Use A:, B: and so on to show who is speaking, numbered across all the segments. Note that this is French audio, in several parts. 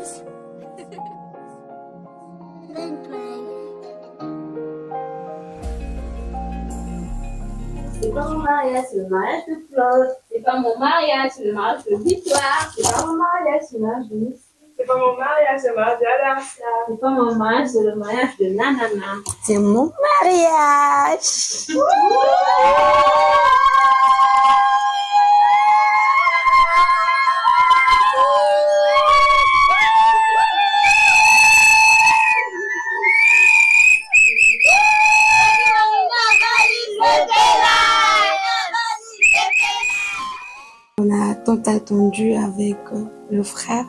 A: C'est pas mon mariage, c'est le mariage de Claude. C'est pas mon mariage, c'est le mariage de Victoire. C'est pas mon mariage, c'est le mariage de Missy. C'est pas mon mariage, c'est le mariage d'Alacia. C'est pas mon mariage, c'est le mariage de Nanana.
B: C'est mon mariage. On a tant attendu avec le frère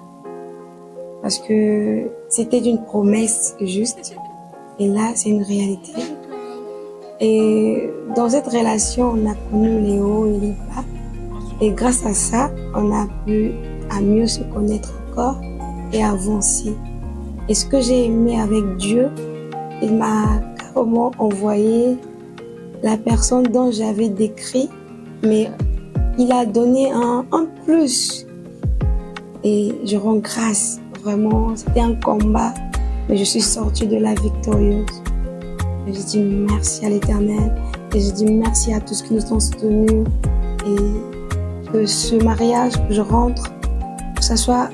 B: parce que c'était une promesse juste et là c'est une réalité. Et dans cette relation, on a connu les hauts et les bas et grâce à ça, on a pu à mieux se connaître encore et avancer. Et ce que j'ai aimé avec Dieu, il m'a carrément envoyé la personne dont j'avais décrit, mais il a donné un plus. Et je rends grâce, vraiment, c'était un combat, mais je suis sortie de là victorieuse. Et je dis merci à l'Éternel, et je dis merci à tous ceux qui nous ont soutenus, et que ce mariage, que je rentre, que ce soit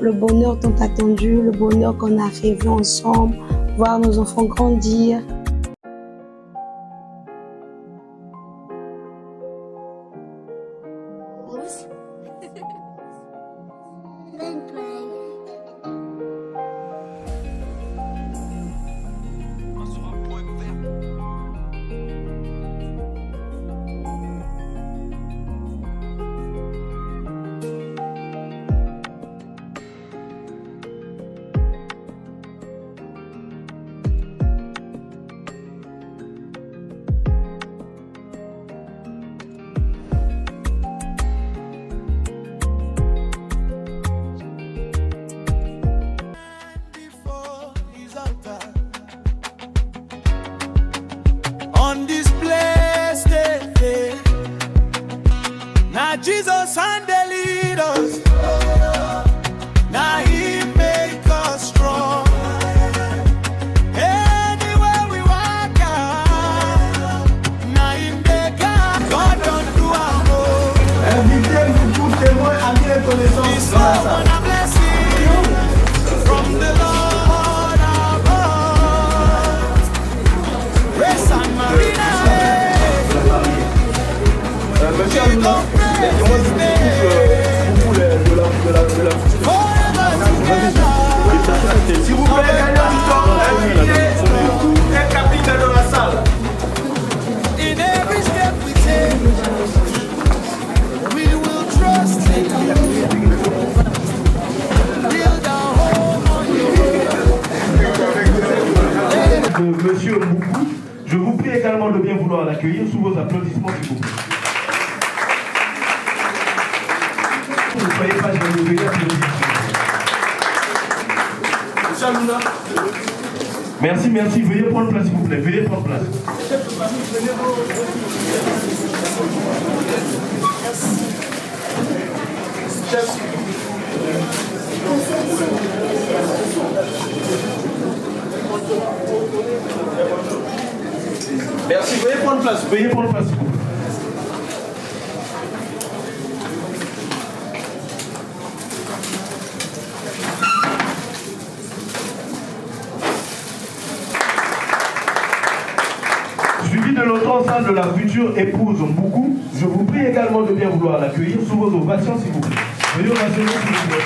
B: le bonheur tant attendu, le bonheur qu'on a rêvé ensemble, voir nos enfants grandir.
C: On this blessed day, now Jesus and the leaders, now He make us strong. Anywhere we walk out, now He make us. God don't do our own.
D: Invitez-nous tous témoins, amis et connaissances.
C: This love and a blessing from the Lord above. Grace and Marina.
D: Monsieur Aluna, laissez-moi je vous beaucoup de la s'il vous plaît, gagnant du temps, un capitaine dans la salle.
C: In every step we take, we will trust in you. Build our home on you.
D: Monsieur Mboukou, je vous prie également de bien vouloir l'accueillir sous vos applaudissements, s'il vous plaît. Ne soyez pas gênés, veuillez applaudir. Monsieur Aluna. Merci, merci. Veuillez prendre place, s'il vous plaît. Veuillez prendre place. Merci, veuillez prendre place. Veuillez prendre place, s'il vous plaît. Suivi de notre ensemble de la future épouse Mboukou, je vous prie également de bien vouloir l'accueillir sous vos ovations, s'il vous plaît. Veuillez ovationner, s'il vous plaît.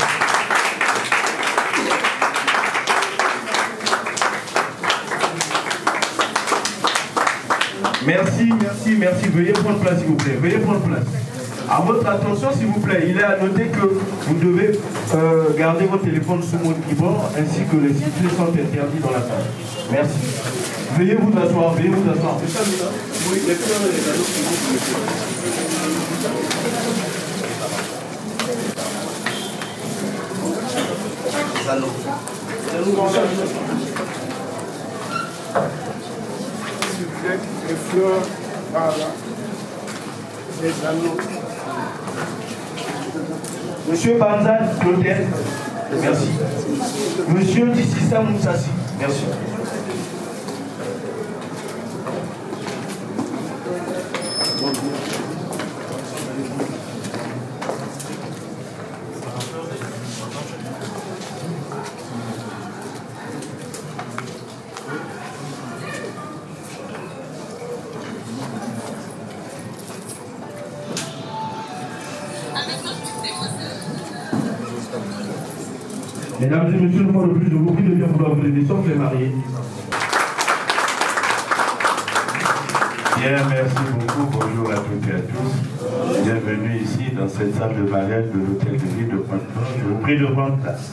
D: Merci, merci, merci. Veuillez prendre place, s'il vous plaît. Veuillez prendre place. À votre attention, s'il vous plaît, il est à noter que vous devez garder votre téléphone sous mon keyboard ainsi que les sifflets sont interdits dans la salle. Merci. Veuillez vous asseoir, veuillez vous asseoir. Oui, les fleurs et les anneaux, s'il vous plaît. Les anneaux.
E: Les fleurs, voilà, les anneaux.
D: Monsieur Banzan Clotaire, Merci. Monsieur Dississa Moussassi. Merci. Mesdames et messieurs, une fois de plus, je vous prie de bien vouloir vous aider, sauf les mariés.
F: Bien, merci beaucoup. Bonjour à toutes et à tous. Bienvenue ici dans cette salle de mariage de l'hôtel de ville de Pointe-Noire. Je vous prie de prendre place.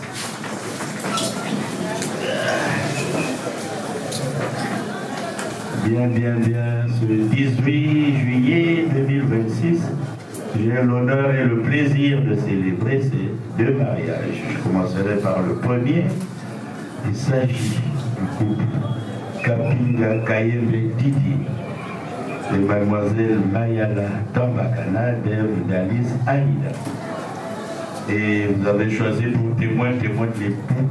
F: Bien. Ce 18 juillet 2026, j'ai l'honneur et le plaisir de célébrer ces deux mariages. Je commencerai par le premier. Il s'agit du couple Kapinga Kayembe Didi et mademoiselle Mayala Tambakana d'Alice Aïda. Et vous avez choisi pour témoin de l'époux,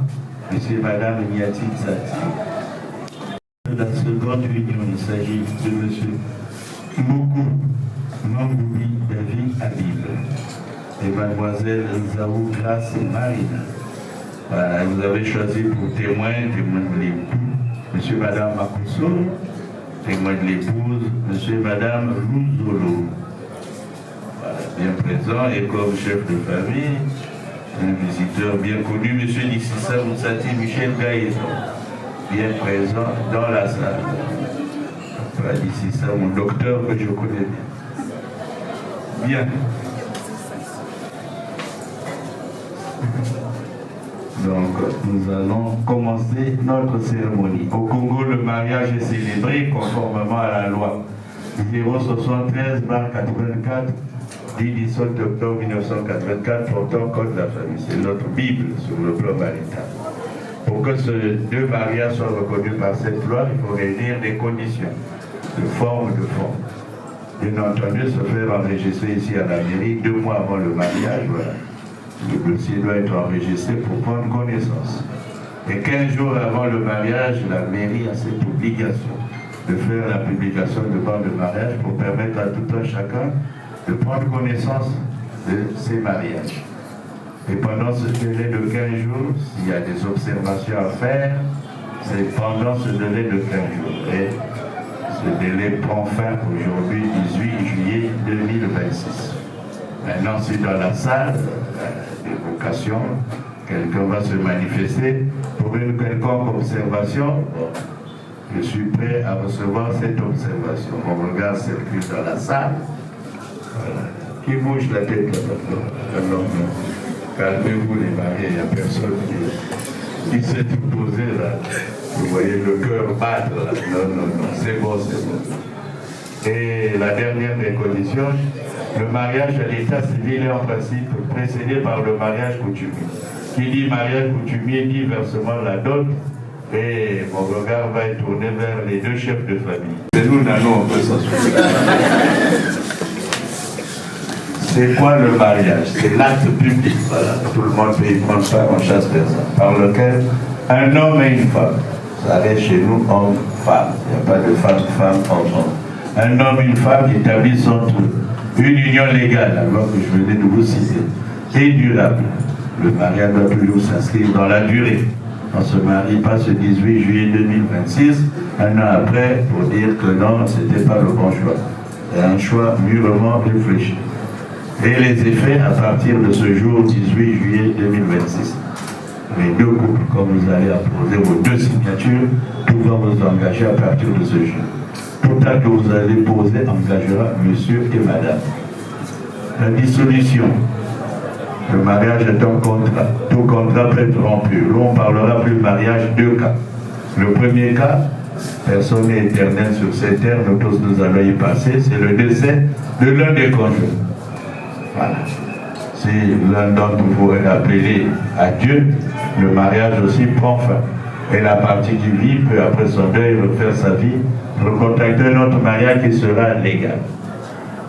F: M. et Madame Niati Tsati. De la seconde union, il s'agit de M. Moukou Mamboubi David Habib et mademoiselle Zaou Grace Marina. Voilà, vous avez choisi pour témoin de l'époux, M. et Madame Makousou, témoin de l'épouse, M. et Madame Louzolo. Voilà, bien présent et comme chef de famille, un visiteur bien connu, M. Dississa Moussati Michel Gaïdon, bien présent dans la salle. Voilà, Dississa, mon docteur que je connais bien. Bien. Donc, nous allons commencer notre cérémonie. Au Congo, le mariage est célébré conformément à la loi 073/84 du 17 octobre 1984 portant code de la famille. C'est notre Bible sur le plan marital. Pour que ces deux mariages soient reconnus par cette loi, il faut réunir des conditions de forme de fond. Bien entendu, se faire enregistrer ici à la mairie 2 mois avant le mariage. Voilà. Le dossier doit être enregistré pour prendre connaissance. Et 15 jours avant le mariage, la mairie a cette obligation de faire la publication de bande de mariage pour permettre à tout un chacun de prendre connaissance de ces mariages. Et pendant ce délai de 15 jours, s'il y a des observations à faire, c'est pendant ce délai de 15 jours. Et ce délai prend fin aujourd'hui, 18 juillet 2026. Maintenant, si dans la salle d'évocation, quelqu'un va se manifester pour une quelconque observation, je suis prêt à recevoir cette observation. Mon regard circule dans la salle. Voilà. Qui bouge la tête là? Non. Calmez-vous les mariés, il n'y a personne qui s'est opposé là. Vous voyez le cœur battre là. Non, c'est bon. Et la dernière des conditions, le mariage à l'état civil est en principe précédé par le mariage coutumier. Qui dit mariage coutumier dit versement la dot. Et mon regard va être tourné vers les deux chefs de famille. Et nous n'allons pas s'assurer. C'est quoi le mariage? C'est l'acte public, voilà. Tout le monde peut y prendre part en chasse personne, par lequel un homme et une femme, ça reste chez nous homme-femme, il n'y a pas de femme, homme. Un homme et une femme établissent entre eux une union légale, alors que je venais de vous citer, et durable. Le mariage doit toujours s'inscrire dans la durée. On ne se marie pas ce 18 juillet 2026, un an après, pour dire que non, ce n'était pas le bon choix. C'est un choix mûrement réfléchi. Et les effets à partir de ce jour 18 juillet 2026. Les deux couples, comme vous allez apposer vos 2 signatures, pouvant vous engager à partir de ce jour. Tout acte que vous allez poser engagera monsieur et madame. La dissolution. Le mariage est un contrat. Tout contrat peut être rompu. Là, on parlera plus de mariage 2 cas. Le premier cas, personne n'est éternel sur cette terre, nous tous nous allons y passer, c'est le décès de l'un des conjoints. Voilà. Si l'un d'entre vous est appelé à Dieu, le mariage aussi prend fin. Et la partie qui vit peut, après son deuil, refaire sa vie, recontacter un autre mariage qui sera légal.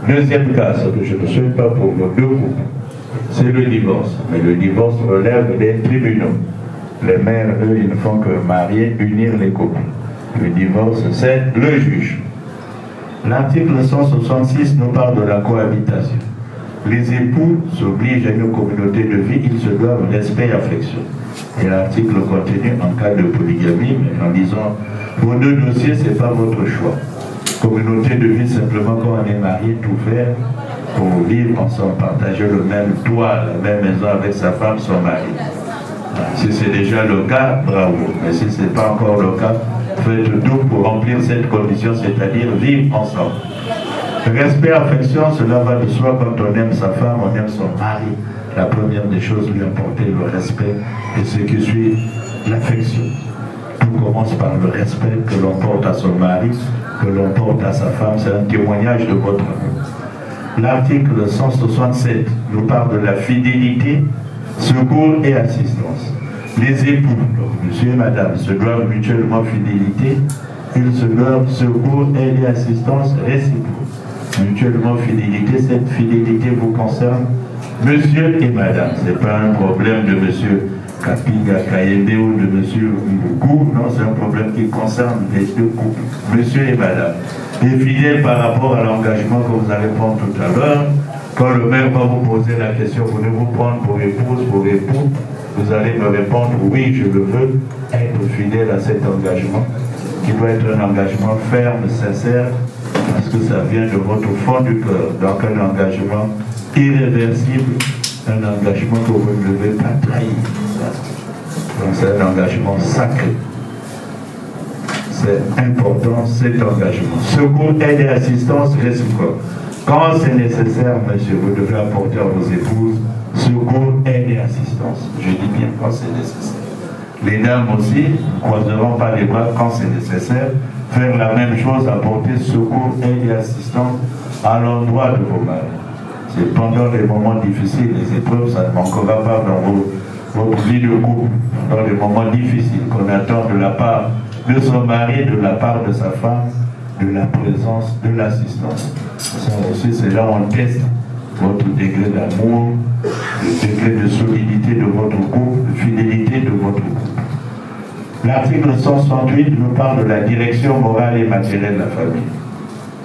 F: Deuxième cas, ce que je ne souhaite pas pour vos 2 couples, c'est le divorce. Mais le divorce relève des tribunaux. Les mères, eux, ils ne font que marier, unir les couples. Le divorce, c'est le juge. L'article 166 nous parle de la cohabitation. Les époux s'obligent à une communauté de vie, ils se doivent respect et affection. Et l'article continue en cas de polygamie, mais en disant, vos deux dossiers, ce n'est pas votre choix. Communauté de vie, simplement quand on est marié, tout faire pour vivre ensemble, partager le même toit, la même maison avec sa femme, son mari. Si c'est déjà le cas, bravo. Mais si ce n'est pas encore le cas, faites tout pour remplir cette condition, c'est-à-dire vivre ensemble. Respect, affection, cela va de soi. Quand on aime sa femme, on aime son mari. La première des choses, lui apporter le respect, et ce qui suit, l'affection. Tout commence par le respect que l'on porte à son mari, que l'on porte à sa femme. C'est un témoignage de votre amour. L'article 167 nous parle de la fidélité, secours et assistance. Les époux, donc monsieur et madame, se doivent mutuellement fidélité, ils se doivent secours, aide et assistance réciproque. Mutuellement fidélité, cette fidélité vous concerne monsieur et madame. Ce n'est pas un problème de monsieur Kapinga Kayebe ou de monsieur Mboukou, non, c'est un problème qui concerne les deux couples, monsieur et madame. Et fidèle par rapport à l'engagement que vous allez prendre tout à l'heure. Quand le maire va vous poser la question, voulez-vous prendre pour épouse, pour époux, vous allez me répondre, oui, je le veux, être fidèle à cet engagement, qui doit être un engagement ferme, sincère, parce que ça vient de votre fond du cœur. Donc un engagement irréversible, un engagement que vous ne devez pas trahir. Donc c'est un engagement sacré. C'est important cet engagement. Secours, aide et assistance réciproque. Quand c'est nécessaire, monsieur, vous devez apporter à vos épouses secours, aide et assistance. Je dis bien quand c'est nécessaire. Les dames aussi ne croiseront pas les bras quand c'est nécessaire. Faire la même chose, apporter secours, aide et assistance à l'endroit de vos maris. C'est pendant les moments difficiles, les épreuves, ça ne manquera pas dans votre vie de couple. Dans les moments difficiles qu'on attend de la part de son mari, de la part de sa femme, de la présence, de l'assistance. Ça aussi, c'est là où on teste votre degré d'amour, le degré de solidité de votre couple, de fidélité de votre couple. L'article 168 nous parle de la direction morale et matérielle de la famille.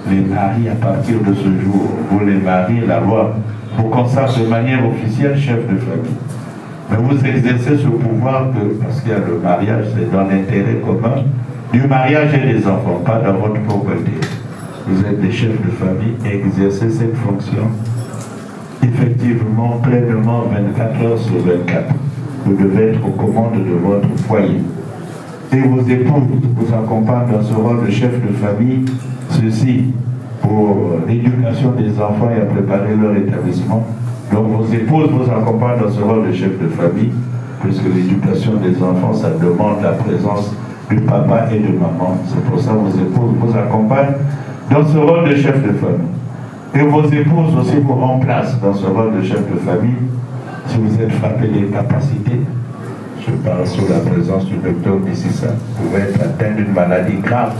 F: Les maris, à partir de ce jour, vous les maris, la loi vous consacre de manière officielle chef de famille. Mais vous exercez ce pouvoir parce qu'il y a le mariage, c'est dans l'intérêt commun du mariage et des enfants, pas dans votre propriété. Vous êtes des chefs de famille et exercez cette fonction effectivement, pleinement, 24 heures sur 24. Vous devez être aux commandes de votre foyer. Et vos épouses vous accompagnent dans ce rôle de chef de famille, ceci pour l'éducation des enfants et à préparer leur établissement. Donc vos épouses vous accompagnent dans ce rôle de chef de famille, puisque l'éducation des enfants, ça demande la présence du papa et de maman. C'est pour ça que vos épouses vous accompagnent dans ce rôle de chef de famille. Et vos épouses aussi vous remplacent dans ce rôle de chef de famille. Si vous êtes frappé des capacités, je parle sous la présence du docteur Bississa, vous pouvez être atteint d'une maladie grave,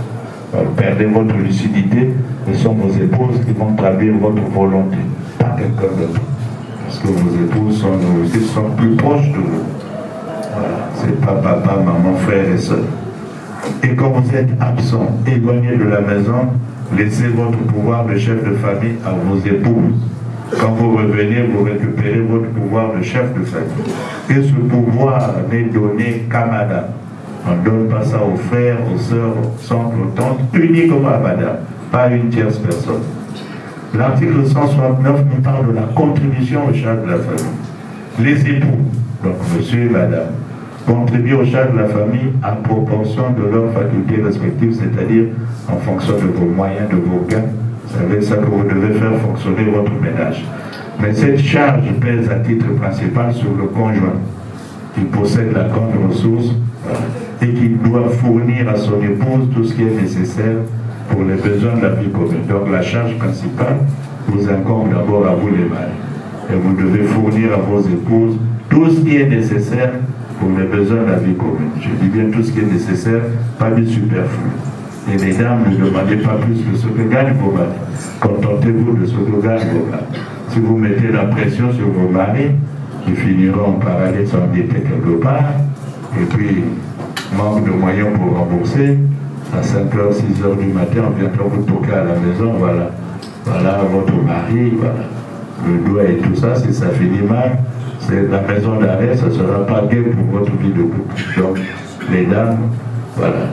F: perdez votre lucidité, ce sont vos épouses qui vont traduire votre volonté, pas quelqu'un d'autre. Parce que vos épouses sont plus proches de vous. Voilà, c'est pas papa, maman, frère et soeur. Et quand vous êtes absent, éloigné de la maison, laissez votre pouvoir de chef de famille à vos épouses. Quand vous revenez, vous récupérez votre pouvoir de chef de famille. Et ce pouvoir n'est donné qu'à madame. On ne donne pas ça aux frères, aux sœurs, aux oncles, aux tantes, uniquement à madame, pas à une tierce personne. L'article 169 nous parle de la contribution aux charges de la famille. Les époux, donc monsieur et madame, contribuent aux charges de la famille à proportion de leurs facultés respectives, c'est-à-dire en fonction de vos moyens, de vos gains. C'est avec ça que vous devez faire fonctionner votre ménage. Mais cette charge pèse à titre principal sur le conjoint, qui possède la grande ressource et qui doit fournir à son épouse tout ce qui est nécessaire pour les besoins de la vie commune. Donc la charge principale vous incombe d'abord à vous les maris. Et vous devez fournir à vos épouses tout ce qui est nécessaire pour les besoins de la vie commune. Je dis bien tout ce qui est nécessaire, pas du superflu. Et les dames, ne demandez pas plus que ce que gagnent vos maris. Contentez-vous de ce que gagnent vos maris. Si vous mettez la pression sur vos maris, ils finiront par aller s'endetter quelque part, et puis, manque de moyens pour rembourser, à 5h, 6h du matin, on viendra vous toquer à la maison, voilà. Voilà votre mari, voilà. Le doigt et tout ça, si ça finit mal, c'est la maison d'arrêt, ça ne sera pas gai pour votre vie de couple. Donc, les dames, voilà,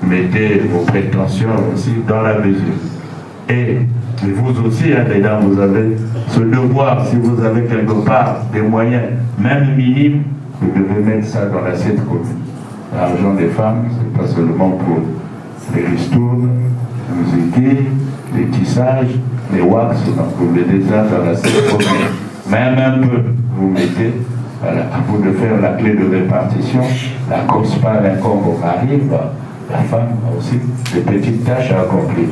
F: mettez vos prétentions aussi dans la mesure. Et vous aussi, hein, les dames, vous avez ce devoir, si vous avez quelque part des moyens, même minimes, vous devez mettre ça dans l'assiette commune. L'argent des femmes, c'est pas seulement pour les ristournes, les musiques, les tissages, les wax, donc vous mettez ça dans l'assiette commune. Même un peu, vous mettez, voilà, à vous de faire la clé de répartition, la COSPA incombe au mari, la femme a aussi des petites tâches à accomplir.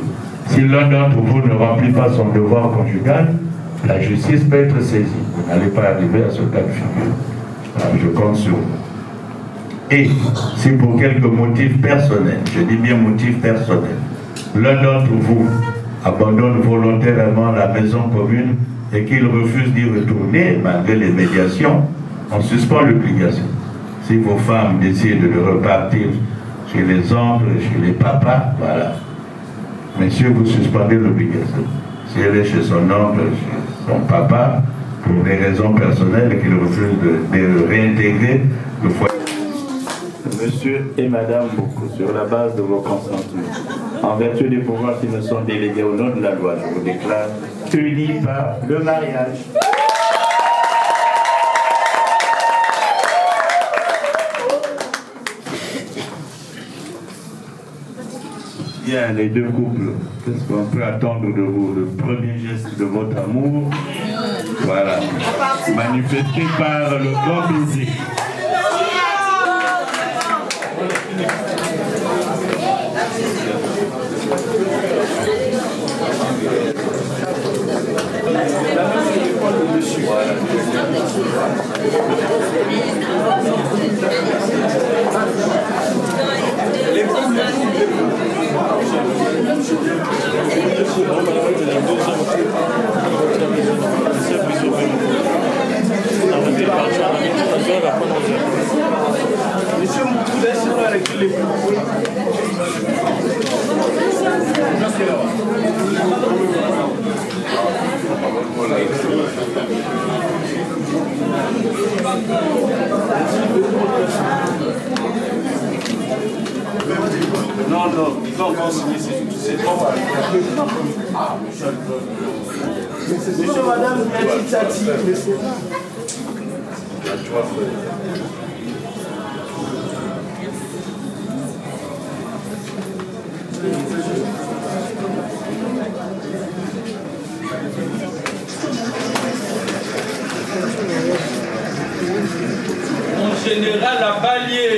F: Si l'un d'entre vous ne remplit pas son devoir conjugal, la justice peut être saisie. Vous n'allez pas arriver à ce cas de figure. Alors, je compte sur vous. Et si pour quelques motifs personnels, je dis bien motifs personnels, l'un d'entre vous abandonne volontairement la maison commune et qu'il refuse d'y retourner malgré les médiations, on suspend l'obligation. Si vos femmes décident de repartir chez les oncles, chez les papas, voilà. Messieurs, vous suspendez l'obligation. Si elle est chez son oncle, chez son papa, pour des raisons personnelles et qu'il refuse de réintégrer le foyer. Monsieur et Madame Boko, sur la base de vos consentements, en vertu des pouvoirs qui me sont délégués au nom de la loi, je vous déclare unis par le mariage. Bien, les deux couples, qu'est-ce qu'on peut attendre de vous? Le premier geste de votre amour, voilà, manifesté par le grand baiser.
D: Monsieur Moutou, laissez-nous avec les non, non, il va encore signer, c'est trop mal. Monsieur, madame, il y a une tati, monsieur.
G: Mon général a balayé.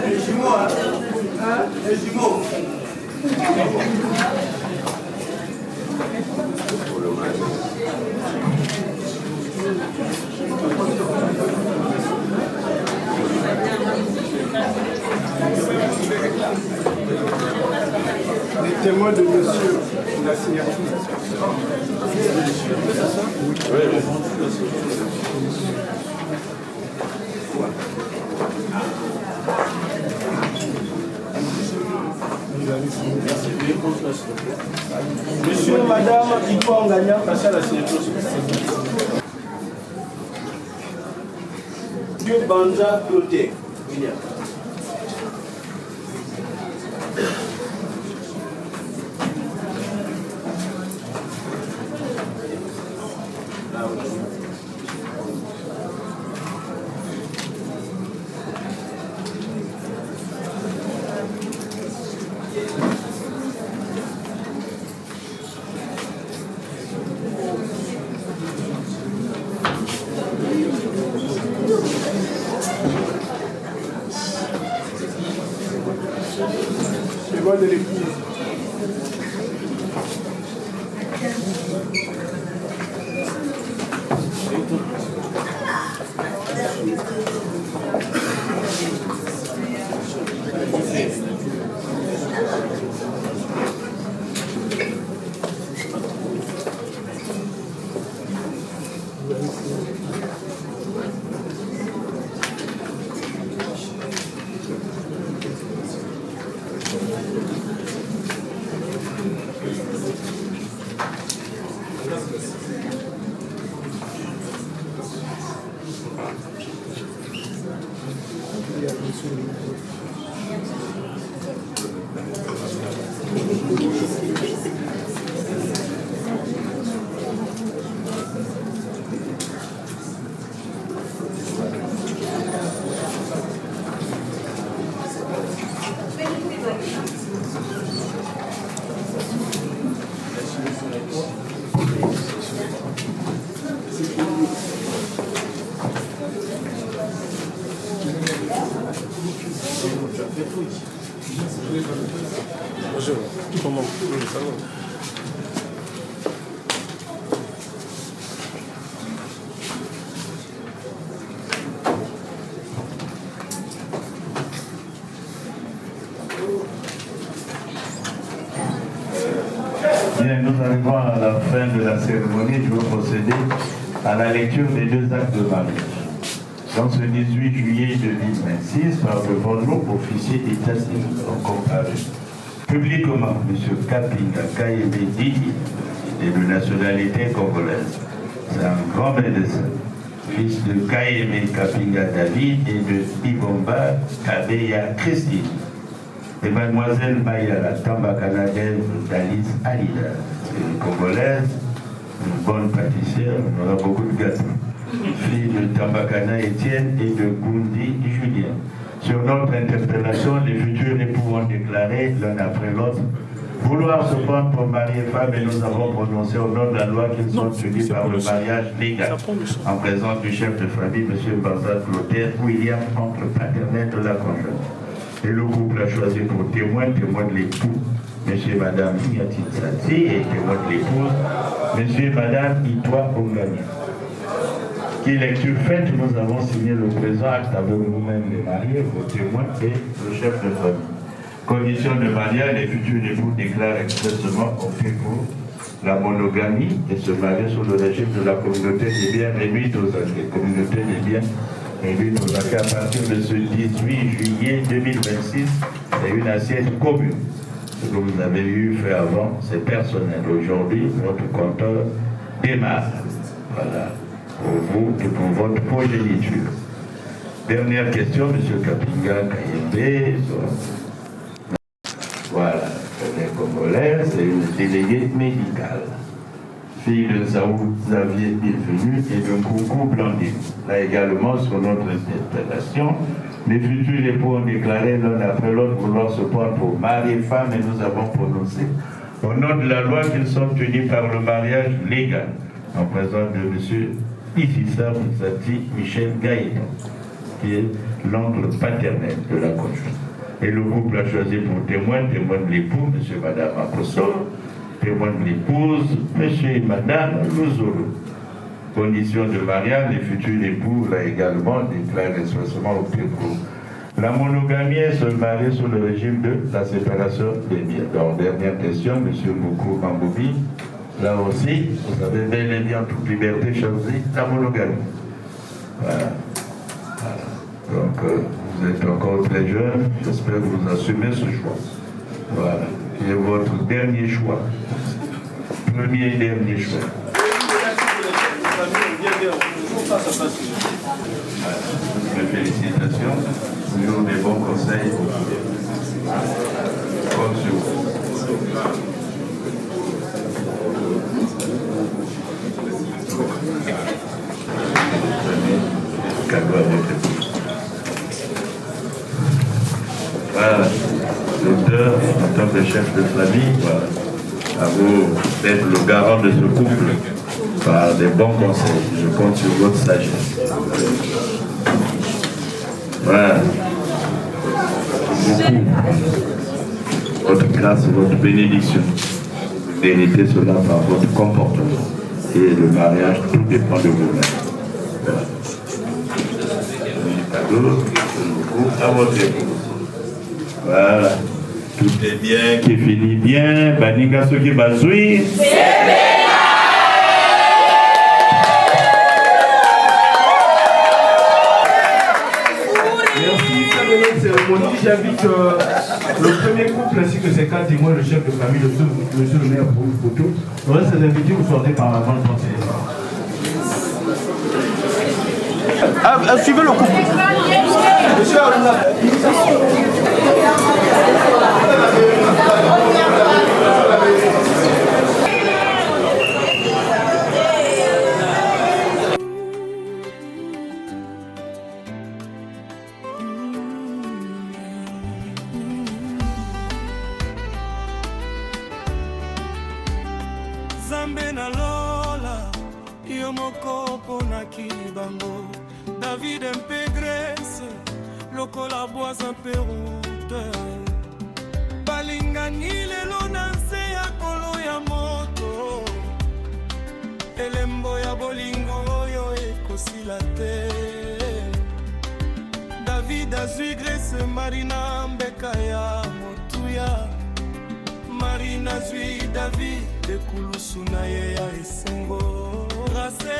D: Les jumeaux, hein? Les jumeaux. Les témoins de monsieur, la signature. Monsieur, madame, il faut en gagnant passer à la signature. Dieu Banja Cloté. De l'épouse.
F: nous arrivons à la fin de la cérémonie. Je vais procéder à la lecture des 2 actes de mariage. Dans ce 18 juillet 2026, par le bonjour officier d'état civil, ont comparé publiquement M. Kapinga Kayembe Didi, et de nationalité congolaise. C'est un grand médecin, fils de Kayembe Kapinga David et de Ibomba Kabeya Christine, et mademoiselle Mayala Tambakana Dalis Alida, une congolaise, une bonne pâtissière, on aura beaucoup de gâteaux. Fille de Tambakana Étienne et de Gundi Julien. Sur notre interpellation, les futurs époux ont déclaré l'un après l'autre vouloir se prendre pour mari et femme, et nous avons prononcé au nom de la loi qu'ils sont unis par le mariage légal. En présence du chef de famille, M. Barzat Clotaire, William, oncle paternel de la conjointe. Et le couple a choisi pour témoin de l'époux, M. et Mme Yatin Sati, et témoin de l'épouse, M. et Mme Itwa Ongani. Qui lecture faite, nous avons signé le présent acte avec nous-mêmes les mariés, vos témoins et le chef de famille. Condition de mariage, les futurs époux déclarent expressément opter pour la monogamie et se marier sous le régime de la communauté des biens réduite aux acquis. Communauté des biens réduite aux acquis à partir de ce 18 juillet 2026 et une assiette commune. Ce que vous avez eu fait avant, c'est personnel. Aujourd'hui, votre compteur démarre. Voilà. Pour vous et pour votre progéniture. Dernière question, M. Kapinga Kayembe. Voilà, elle est congolaise, c'est une déléguée médicale. Fille de Saoud Xavier Bienvenu et de Coucou Blandine. Là également, sur notre interpellation, les futurs époux ont déclaré l'un après l'autre vouloir se prendre pour mari et femme, et nous avons prononcé au nom de la loi qu'ils sont unis par le mariage légal, en présence de M. Ifissa Moussati Michel Gaïdan, qui est l'oncle paternel de la conjointe. Et le couple a choisi pour témoin de l'époux, M. et Mme Akoso, témoin de l'épouse, M. et Mme Louzolo. Condition de mariage, les futurs époux l'ont également déclaré expressément au pour la monogamie et se marier sous le régime de la séparation des biens. Donc, dernière question, M. Moukou Mamboubi. Là aussi, vous avez bel et bien toute liberté choisi la monogamie. Voilà. Donc, vous êtes encore très jeune, j'espère que vous assumez ce choix. Voilà. Et votre dernier choix. Premier et dernier choix. Mes félicitations, toujours des bons conseils. Comme sur vous. Voilà, l'auteur, en tant que chef de famille, voilà, à vous d'être le garant de ce couple par des bons conseils. Je compte sur votre sagesse. Voilà. Beaucoup. Votre grâce, votre bénédiction. Méritez cela par votre comportement. Et le mariage, tout dépend de vous-même. Voilà. À votre épouse. Voilà. Tout est bien, qui finit bien. Baninga ce qui bazoui.
D: Merci, ça de notre cérémonie. J'invite le premier couple ainsi que ses 4 témoins, le chef de famille, monsieur le maire pour une photo. Le reste des invités, vous sortez par la grande porte.
G: Suivez le couple. Monsieur
C: Zambe na lola, yo moko ponaki bango. David Mpegres, lokola bois un peu route. Balingani lelo na nse ya kolo ya moto. Elembo ya bolingo oyo ekosila te. David azwi Grese, Marina mbeka ya motuya. Marina azwi David ekulusu na ye ya esengo grâce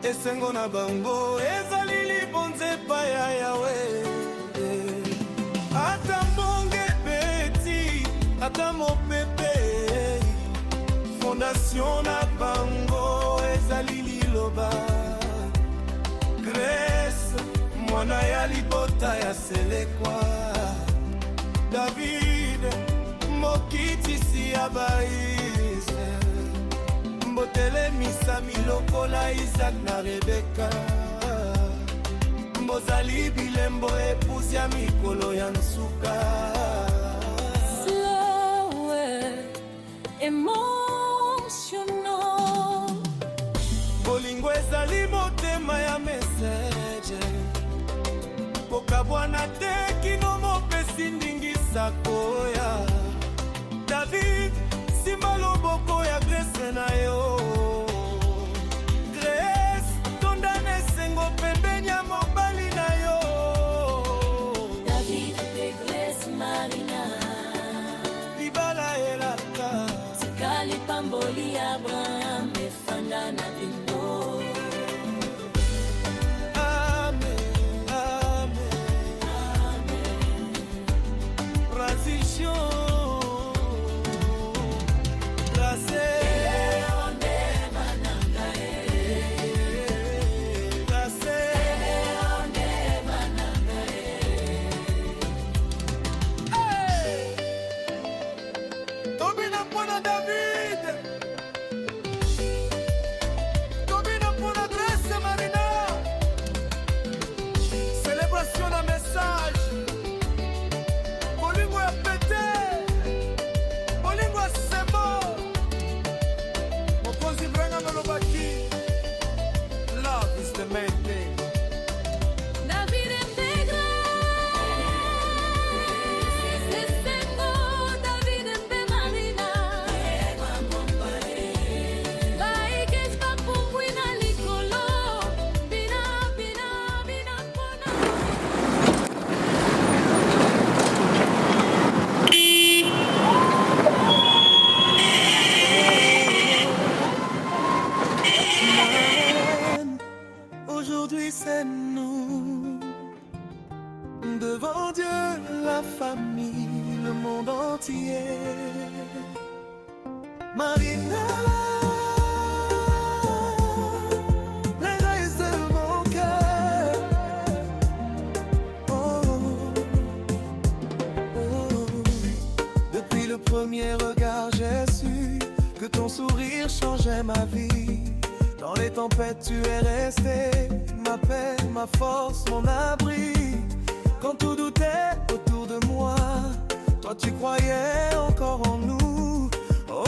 C: esengo na bango ezali libonze pa ya yawe ata mbonge beti ata mopepe fondation na bango ezali liloba Grèce mwana ya libota ya selekwa David mokitisi ya baise mbotele misa milokola Isaac na Rebeka mbozali bilembo epusi ya mikolo ya nsuka
H: slow emotional
C: bolingo ezali motema ya message kokabwana te kino mopesi ndingisa koya David simba loboko ya Grèce na yo Grèce tondane sengo pembeni ya mobali na yo
H: David de Grèce Marina
C: libala elaka
H: tikali pamboli Abraham efanda na bino
C: Amen, amen, amen. Transition aujourd'hui c'est nous devant Dieu, la famille, le monde entier. Marina, les rails de mon cœur. Oh, oh. Depuis le premier regard, j'ai su que ton sourire changeait ma vie. Dans les tempêtes, tu es resté, ma paix, ma force, mon abri. Quand tout doutait autour de moi, toi tu croyais encore en nous.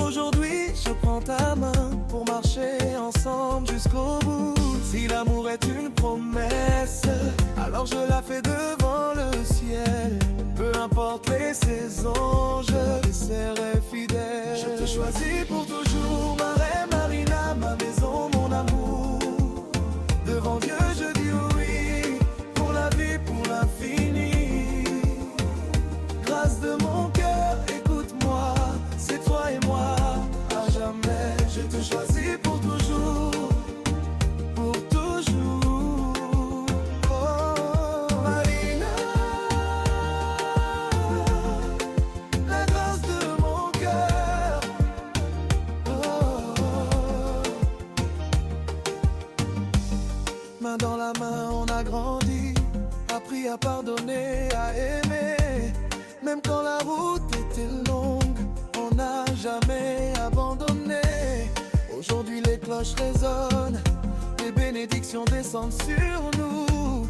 C: Aujourd'hui, je prends ta main pour marcher ensemble jusqu'au bout. Si l'amour est une promesse, alors je la fais devant le ciel. Peu importe les saisons, je serai fidèle. Je te choisis pour toujours, ma reine Marina, ma maison, mon amour. Devant Dieu, je dis oui, pour la vie, pour l'infini. Grâce de mon cœur, écoute-moi, c'est toi et moi, à jamais. Je te choisis pour toujours, pour toujours. Oh, Marina, la grâce de mon cœur. Oh. Main dans la main, on a grandi, appris à pardonner, à aimer. Même quand la route était longue, on n'a jamais abandonné. Aujourd'hui les cloches résonnent tes bénédictions descendent sur nous.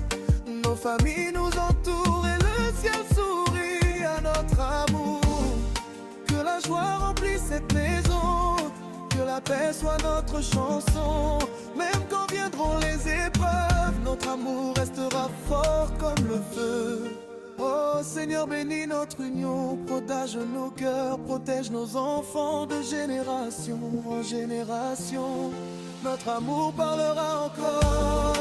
C: Nos familles nous entourent et le ciel sourit à notre amour. Que la joie remplisse cette maison, que la paix soit notre chanson. Même quand viendront les épreuves, notre amour restera fort comme le feu. Oh Seigneur, bénis notre union, protège nos cœurs, protège nos enfants de génération en génération. Notre amour parlera encore.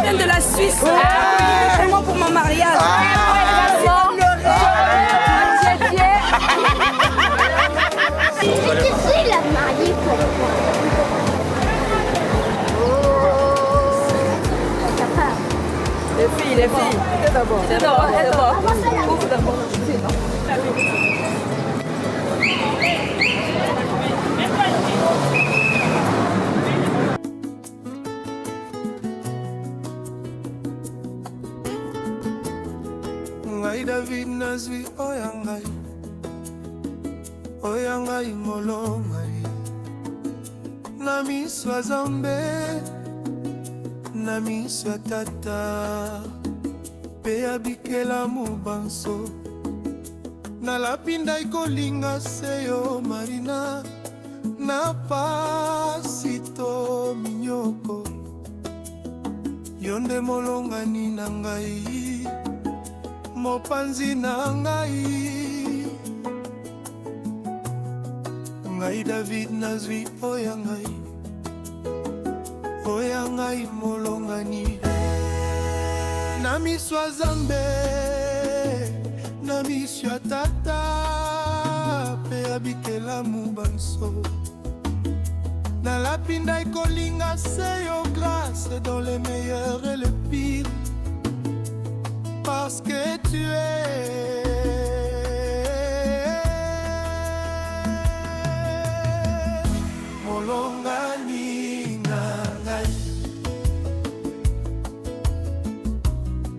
I: De la Suisse, vraiment pour mon mariage.
G: Il a marié
I: Les filles. C'est d'abord. Ouvre d'abord.
C: David nazwi oyangai molongai na miso ya Nzambe na miso ya tata pe ya bikelamu banso nalapinda ikolinga seyo Marina na pasito minyoko yonde molongani na ngai mopanzi na ngai David nazwi oyangai molongani na miso ya Nzambe na miso ya tata pe ya bikelamu banso nalapinda ikolinga seyo grâce dans les meilleurs et les pires parce que tu es molongani na ngai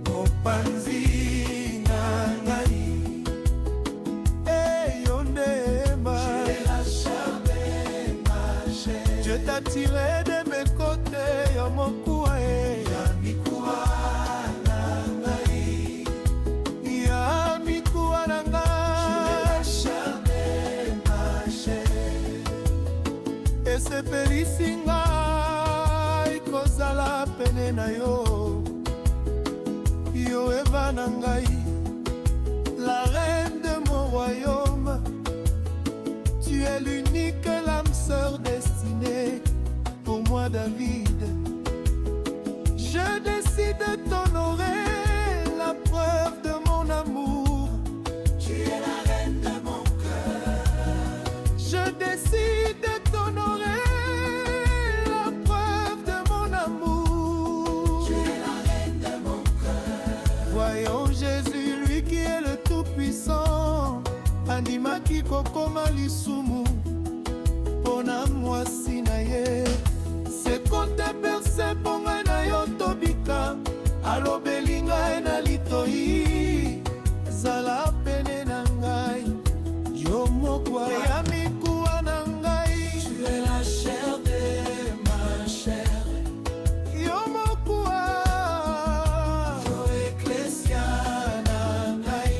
C: mopanzi na ngai eyondema Dieu t'a tiré de mes côtés ya mokuwa ya mikuwa na ngai ya mikuwa na ngai esepelisi ngai kozala pene na yo yo eva na ngai la reine de mon royaume. Tu es l'unique l'âme sœur destinée pour moi David. Je décide de t'honorer, la preuve de mon amour. Tu es la reine de mon cœur. Je décide de t'honorer, la preuve de mon amour. Tu es la reine de mon cœur. Voyons Jésus, lui qui est le Tout-Puissant, andimaki kokoma lisumu pona mwasi na ye. Sekonte perse ponga na yo tobika, alobeli ngai na litoi, zala pene na ngai, yo moko ya mikuwa na ngai. Tu es la chair de ma chair, yo moko yo eklesia na ngai,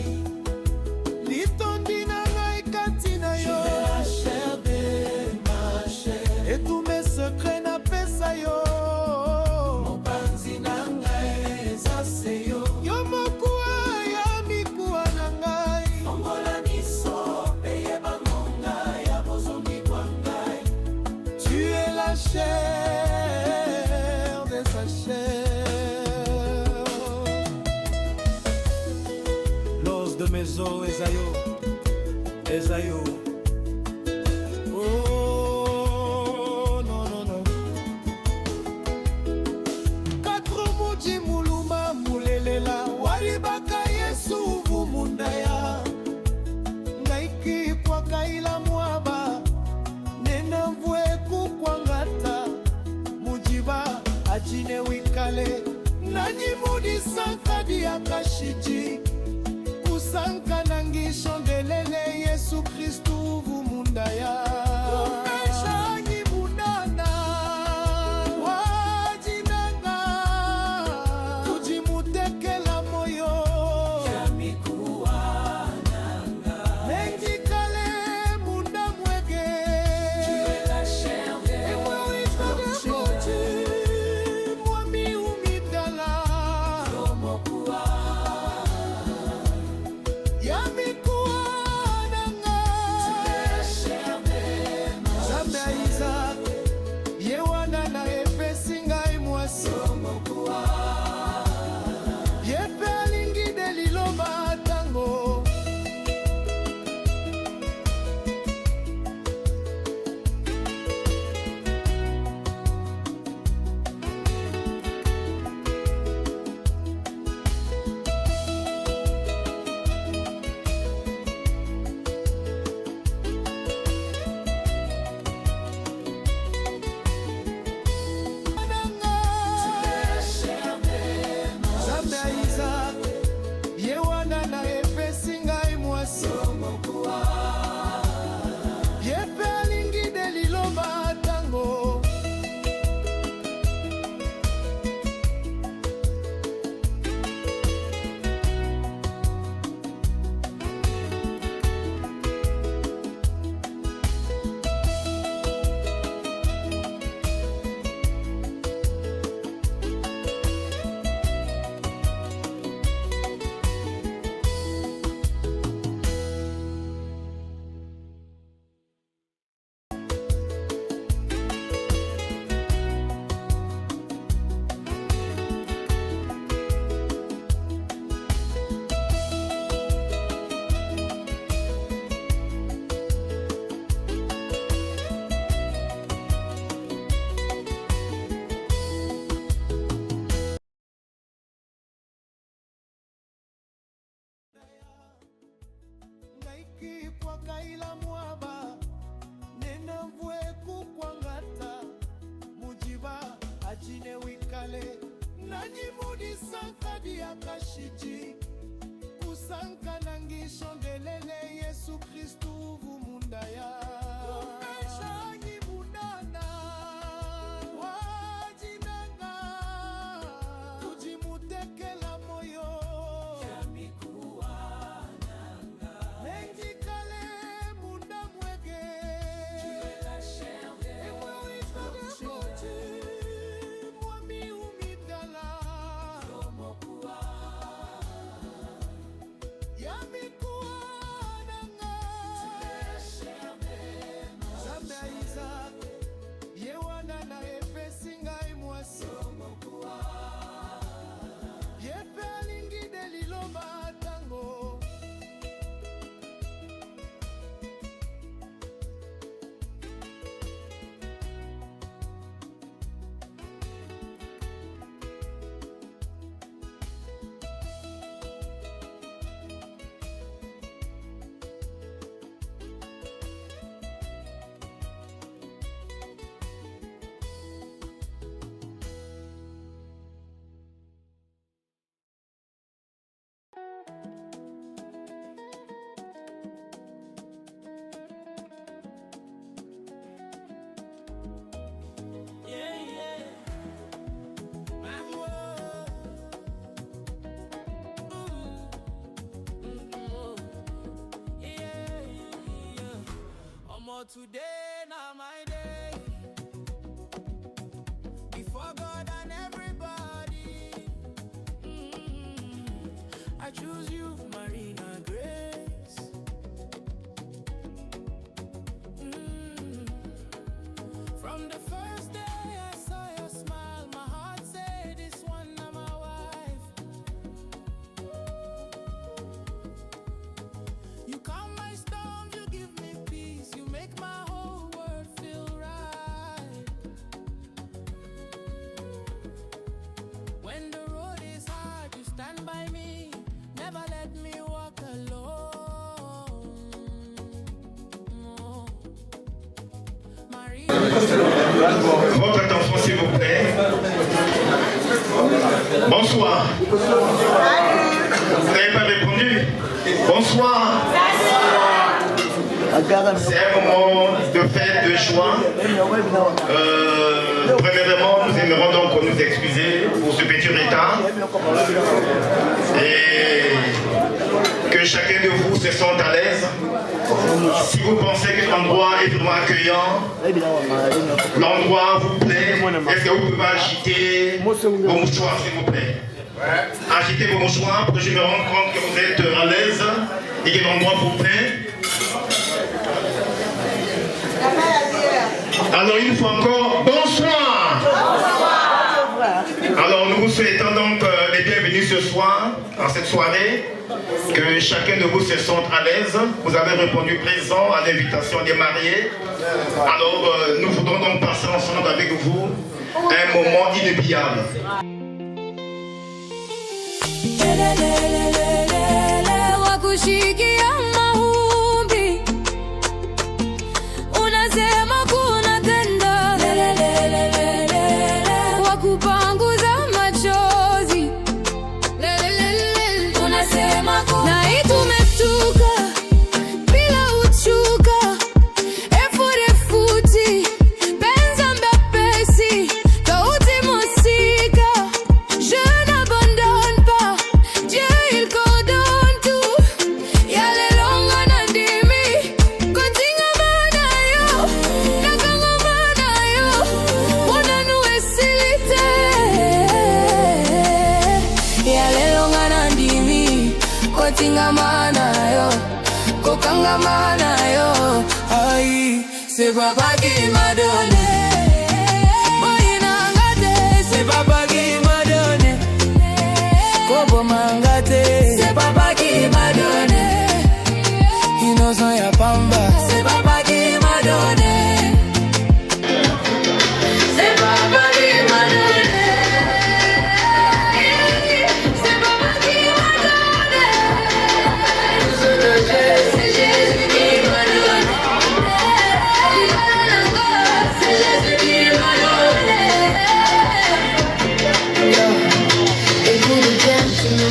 C: litondi na ngai kati na yo. Tu es la chair de ma chair, et tous mes secrets na pesa yo. Mopanzi na ngai eza se yo, yo moko ya mikuwa na ngai. Ongola miso peye bangonga ya bozongi kwa ngai. Tu es la chair de sa chair, l'os de mes os esayo, esayo. Oh non non non. Katro muji muluma mulelela, walibaka Yesu vumunda ya Today, not my day. Before God and everybody, I choose you, Marina Grace. From the first day I saw your smile, my heart said, this one I'm my wife. You calm my storms, you give me peace, you make my whole world feel right. When the road is hard, you stand by me, never let me walk alone. No. Marie.
J: Votre attention s'il vous plaît. Bonsoir. Vous n'avez pas répondu? Bonsoir. C'est un moment de fête, de joie. Premièrement, nous aimerons donc nous excuser pour ce petit retard. Et que chacun de vous se sente à l'aise. Si vous pensez que l'endroit est vraiment accueillant, l'endroit vous plaît, est-ce que vous pouvez agiter vos mouchoirs s'il vous plaît? Agitez vos mouchoirs pour que je me rende compte que vous êtes à l'aise et que l'endroit vous plaît. Alors une fois encore, bonsoir. Alors nous vous souhaitons donc les bienvenus ce soir, en cette soirée. Que chacun de vous se sente à l'aise. Vous avez répondu présent à l'invitation des mariés. Alors nous voudrons donc passer ensemble avec vous un moment inoubliable.
C: C'est papa qui m'a donné. C'est papa qui m'a donné. Kobo mangate. C'est papa qui m'a donné. Innocent ya pamba. C'est papa qui m'a donné. C'est papa qui m'a donné. C'est papa qui m'a donné. Tout ce que j'ai, c'est Jésus qui m'a donné.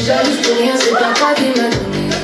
C: Jalouse pour rien, c'est papa qui m'a donné.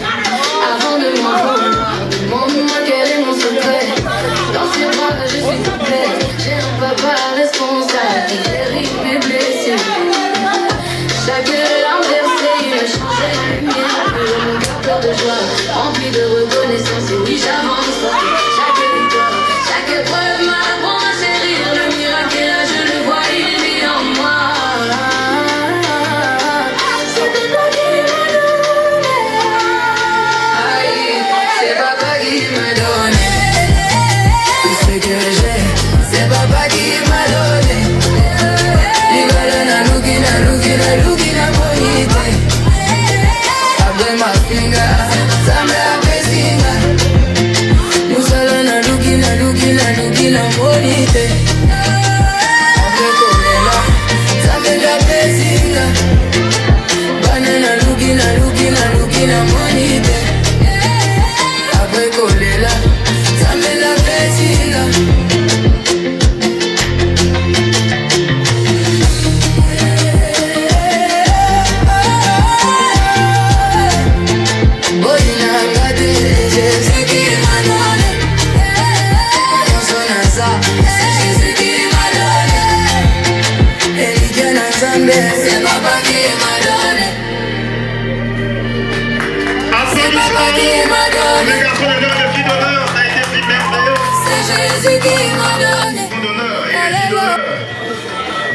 J: d'honneur et les d'honneur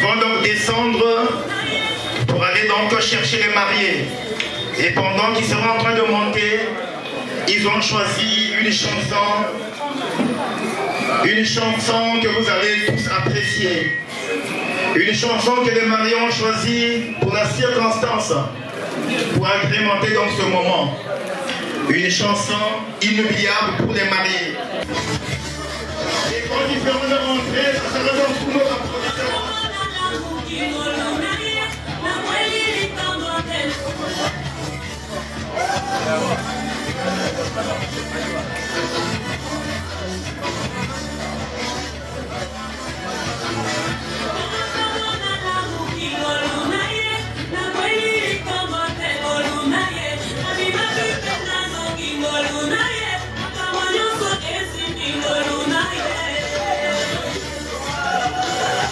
J: vont donc descendre pour aller donc chercher les mariés. Et pendant qu'ils seront en train de monter, ils ont choisi une chanson que vous allez tous apprécier. Une chanson que les mariés ont choisie pour la circonstance, pour agrémenter donc ce moment. Une chanson inoubliable pour les mariés. Et quand ils feront leur entrée, ça sera donc pour nos applaudissements.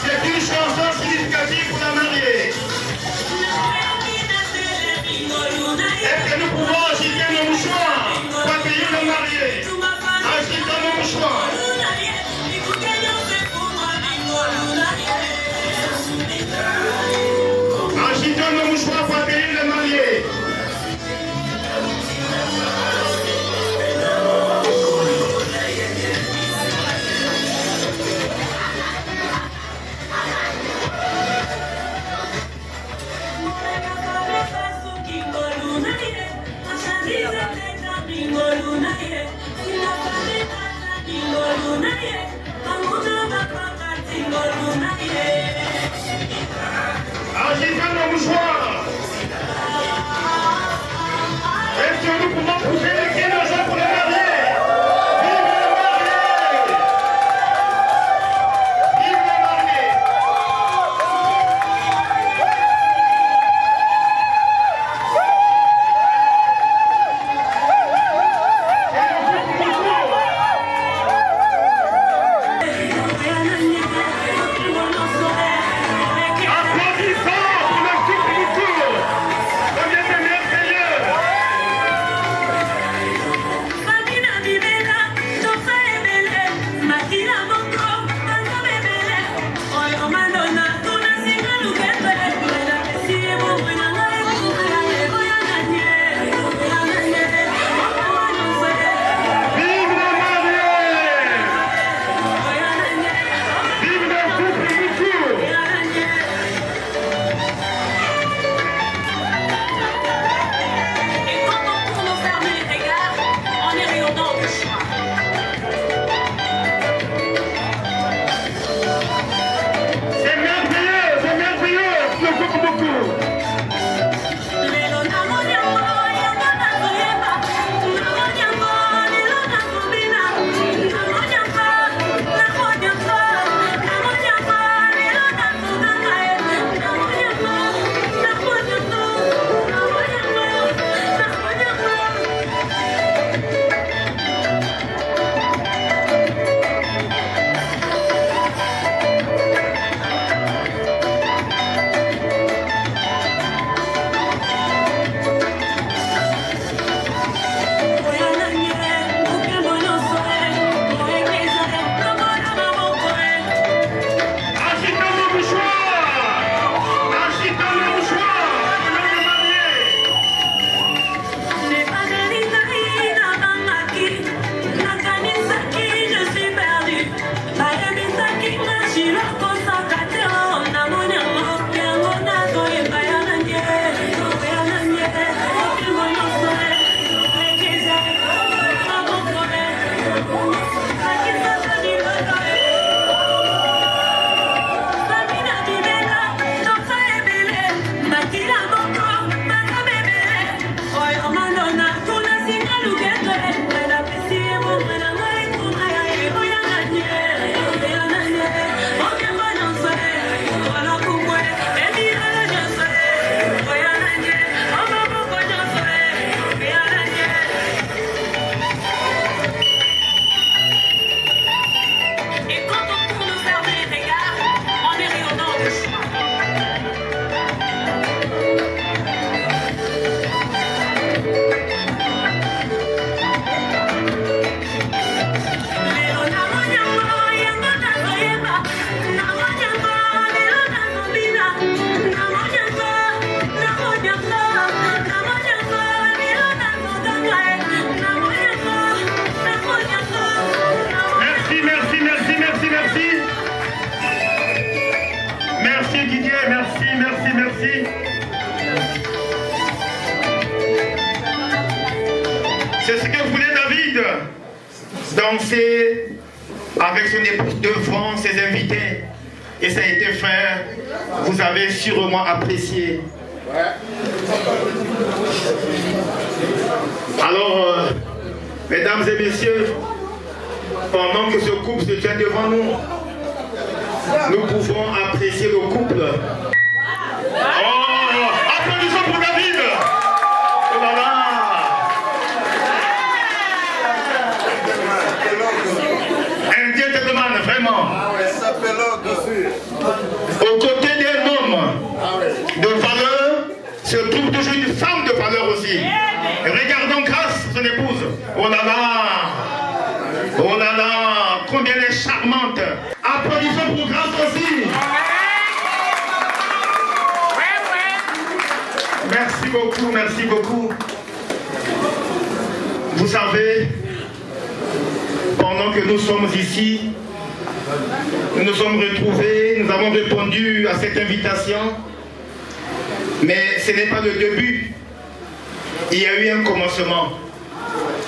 J: C'est une chanson significative pour la mariée. Est-ce que nous pouvons agiter nos mouchoirs pour accueillir le marié? danser avec son épouse devant ses invités. Et ça a été fait, vous avez sûrement apprécié. Alors, mesdames et messieurs, pendant que ce couple se tient devant nous, nous pouvons apprécier le couple. Oh, applaudissons pour David. Oh là là. Un gentleman, vraiment. Aux côtés d'un homme de valeur, se trouve toujours une femme de valeur aussi. Regardons grâce son épouse. Oh là là. Oh là là. Combien elle est charmante. Applaudissons pour grâce aussi. Merci beaucoup, merci beaucoup. Vous savez, pendant que nous sommes ici, nous nous sommes retrouvés, nous avons répondu à cette invitation, mais ce n'est pas le début. Il y a eu un commencement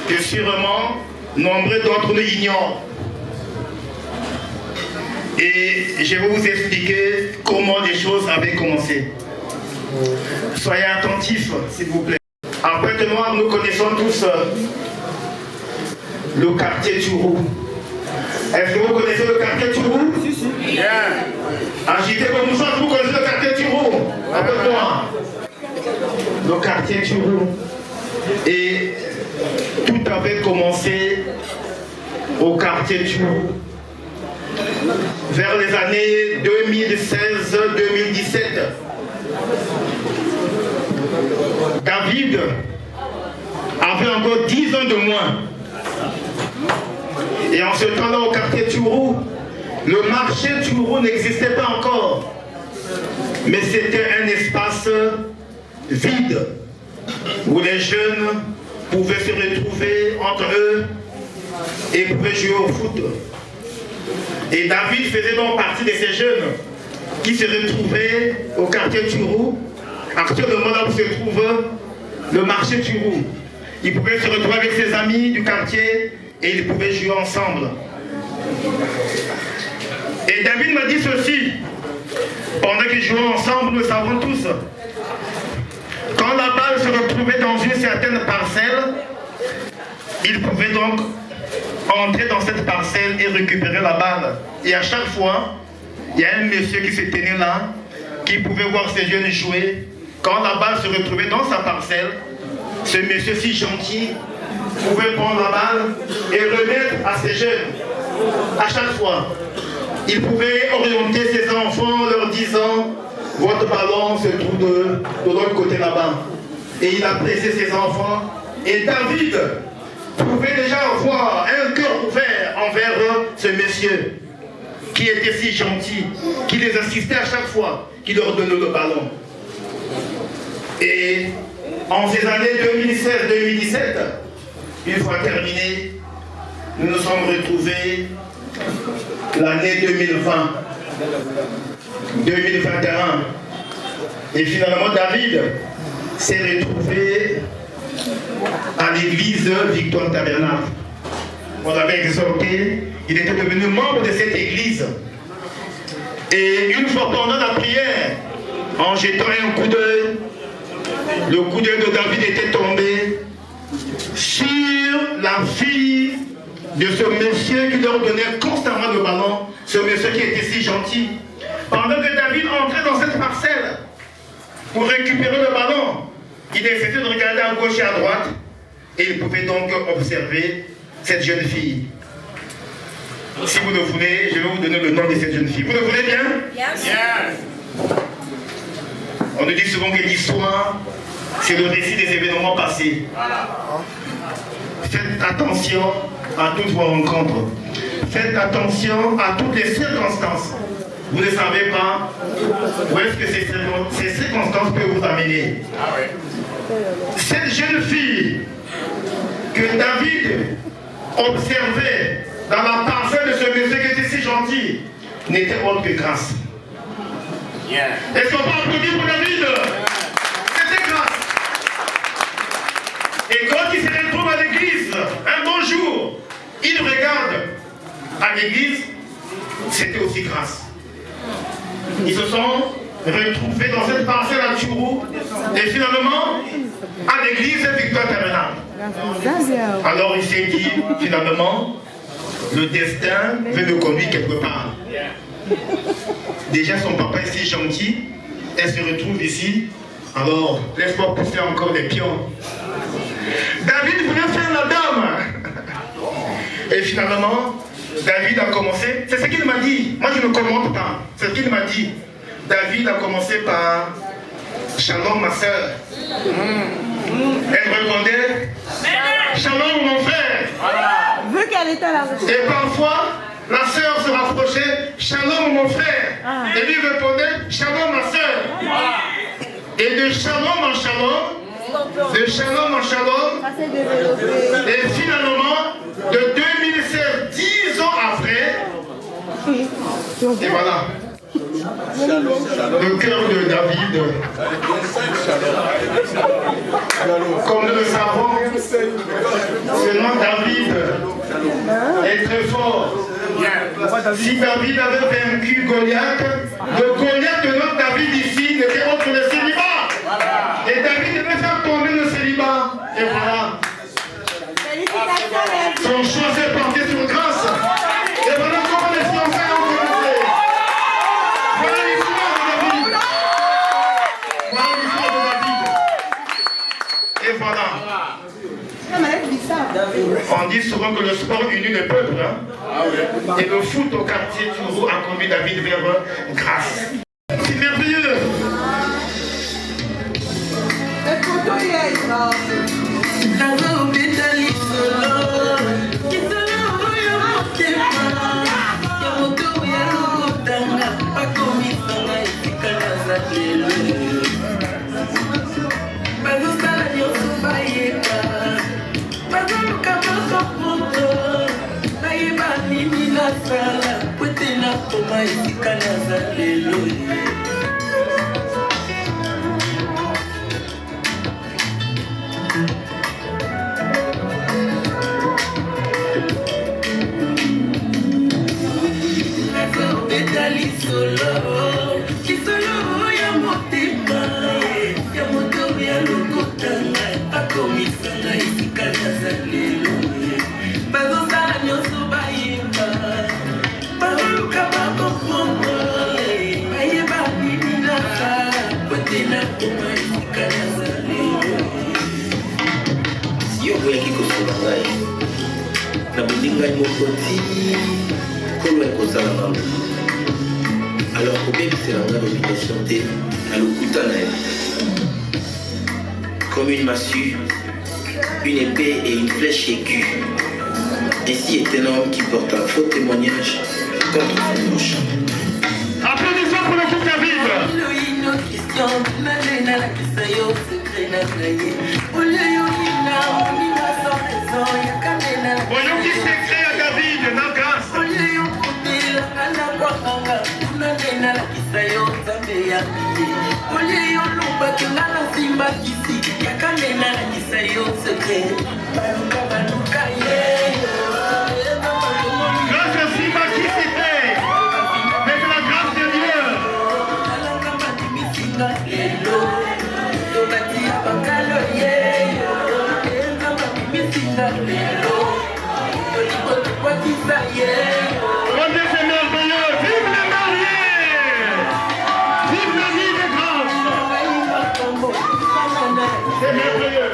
J: que sûrement nombreux d'entre nous ignorent. Et je vais vous expliquer comment les choses avaient commencé. Soyez attentifs, s'il vous plaît. En Pointe-Noire, nous connaissons tous le quartier Turou. Est-ce que vous connaissez le quartier Turou? Si, si. Agitez comme nous, vous connaissez le quartier Turou? En Pointe-Noire. Le quartier Turou. Et tout avait commencé au quartier Turou. Vers les années 2016-2017. David avait encore 10 ans de moins. Et en ce temps-là, au quartier Turou, le marché Turou n'existait pas encore. Mais c'était un espace vide où les jeunes pouvaient se retrouver entre eux et pouvaient jouer au foot. Et David faisait donc partie de ces jeunes qui se retrouvaient au quartier Turou, actuellement là où se trouve le marché Turou. Il pouvait se retrouver avec ses amis du quartier et ils pouvaient jouer ensemble. Et David m'a dit ceci, pendant qu'ils jouaient ensemble, nous savons tous, quand la balle se retrouvait dans une certaine parcelle, ils pouvaient donc entrer dans cette parcelle et récupérer la balle. Et à chaque fois, il y a un monsieur qui se tenait là, qui pouvait voir ces jeunes jouer. Quand la balle se retrouvait dans sa parcelle, ce monsieur si gentil pouvait prendre la balle et remettre à ces jeunes. À chaque fois, il pouvait orienter ses enfants, leur disant, votre ballon se trouve de l'autre côté là-bas. Et il appréciait ses enfants. Et David pouvait déjà avoir un cœur ouvert envers ce monsieur qui était si gentil, qui les assistait à chaque fois, qui leur donnait le ballon. Et en ces années 2016-2017, une fois terminé, nous nous sommes retrouvés l'année 2020, 2021. Et finalement, David s'est retrouvé à l'église Victoire Tabernacle. On l'avait exhorté, il était devenu membre de cette église. Et une fois pendant la prière, en jetant un coup d'œil, le coup d'œil de David était tombé sur la fille de ce monsieur qui leur donnait constamment le ballon, ce monsieur qui était si gentil. Pendant que David entrait dans cette parcelle pour récupérer le ballon, il essayait de regarder à gauche et à droite et il pouvait donc observer cette jeune fille. Si vous le voulez, je vais vous donner le nom de cette jeune fille. Vous le voulez bien? Yes. On nous dit souvent que l'histoire, c'est le récit des événements passés. Faites attention à toutes vos rencontres. Faites attention à toutes les circonstances. Vous ne savez pas où est-ce que ces circonstances peuvent vous amener. Cette jeune fille que David observait dans la parcelle de ce monsieur qui était si gentil n'était autre que grâce. Est-ce qu'on peut applaudir pour David? C'était grâce. Et quand il se retrouve à l'église, un bon jour, il regarde à l'église, c'était aussi grâce. Ils se sont retrouvés dans cette parcelle à Tchourou et finalement à l'église Victoire Terminal. Alors il s'est dit finalement, le destin veut me conduire quelque part. Déjà son papa est si gentil, elle se retrouve ici, alors laisse-moi pousser encore des pions. David voulait faire la dame. Et finalement, David a commencé, c'est ce qu'il m'a dit, moi je ne commente pas, c'est ce qu'il m'a dit. David a commencé par Shalom ma soeur. Elle répondait Shalom mon frère.
I: Vu qu'elle était là.
J: Et parfois, la sœur se rapprochait Shalom mon frère. Et lui répondait Shalom ma soeur. Et de Shalom en Shalom, de Shalom en Shalom, et finalement, de 2016, 10 ans après, et voilà, le cœur de David, comme nous le savons, ce nom David est très fort. Si David avait vaincu Goliath, le Goliath de notre David ici n'était autre que le célibat. Et David devait faire tomber le célibat. Et voilà. Son choix s'est porté sur grâce. Et voilà comment les fiançailles ont commencé. Voilà l'histoire de David. Voilà l'histoire de David. Et voilà. On dit souvent que le sport unit le peuple. Hein? Et le foot au quartier Tchourou a conduit David vers grâce. C'est merveilleux.
K: Alors, comme une massue, une épée et une flèche aiguë. Ainsi est un homme qui porte un faux témoignage contre son prochain.
J: Applaudissons pour le groupe David. Voyons qui s'écrit à David, non grâce. Grâce à Simba qui s'était, mais c'est la grâce de Dieu. C'est merveilleux. Vive les mariés. Vive la vie de grâce. C'est merveilleux.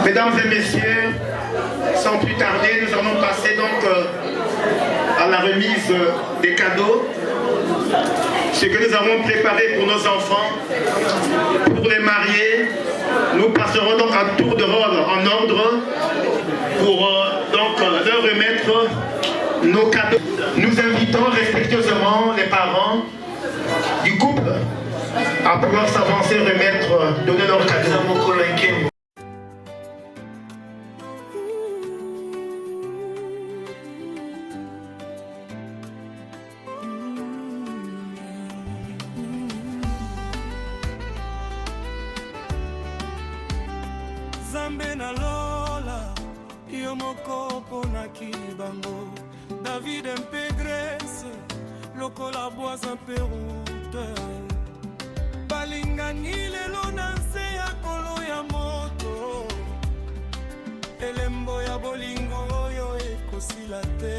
J: Mesdames et messieurs, sans plus tarder, nous allons passer donc à la remise des cadeaux. Ce que nous avons préparé pour nos enfants, pour les mariés. Nous passerons donc un tour de rôle en ordre pour donc leur remettre nos cadeaux. Nous invitons respectueusement les parents du couple à pouvoir s'avancer, remettre, donner leurs cadeaux.
C: David Mpegres, lokola bois un peroute. Balingani lelo nanse ya kolo ya moto. Elembo ya bolingo oyo ekosila te.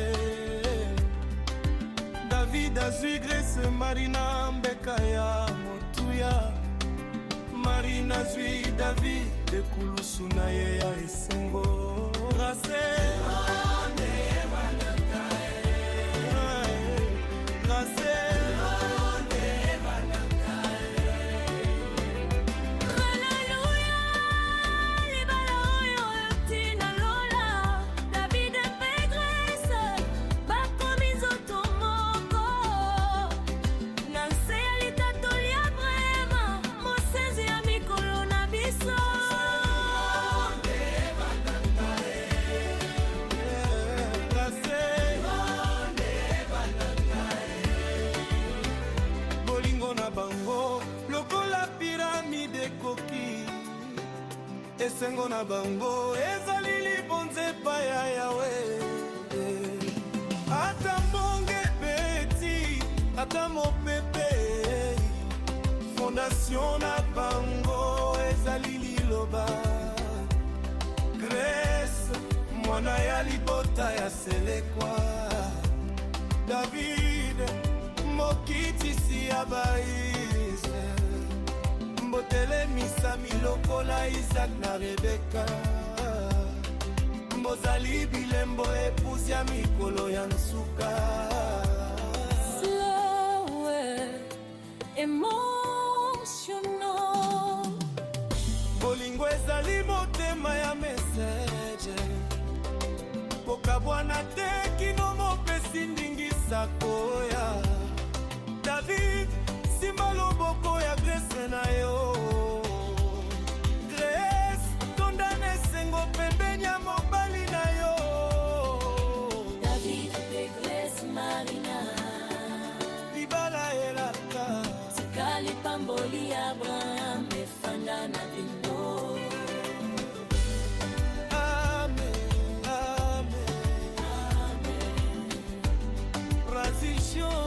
C: David azwi Grèce, Marina mbeka ya motuya. Marina azwi David ekulusu na ye ya esengo. Grâce esengo na bango ezali libonze pa ya yawe. Ata mbonge beti ata mopepe fondation na bango ezali liloba. Grèce mwana ya libota ya selekwa. David mokitisi ya baise mbotele misa milokola Isaac na Rebeka. Mbozali bilembo epusi ya mikolo ya nsuka.
H: Slow, emotional.
C: Bolingo ezali motema ya message. Poka bwana te kino mopesi ndingisa koya. David simba loboko ya Grèce na yo. Grèce tondane sengo pembeni ya mobali na yo.
H: David pe Grèce Marina
C: libala elaka
H: tikali pamboli Abraham efanda na bindo.
C: Amen, amen, amen. Transition.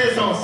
J: présence.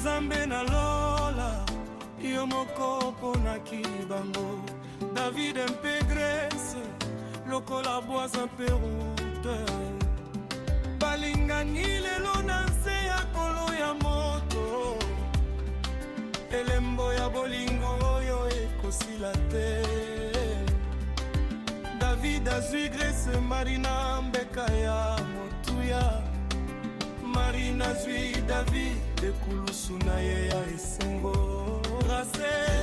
C: Zambe na lola yo moko ponaki bango David Mpegres lokola bois un peu route balingani lelo na nse ya kolo ya moto elembo ya bolingo oyo ekosila te David azwi Grese Marina mbeka ya motuya Marina zwi David de kulusu na ye ya esengo Grase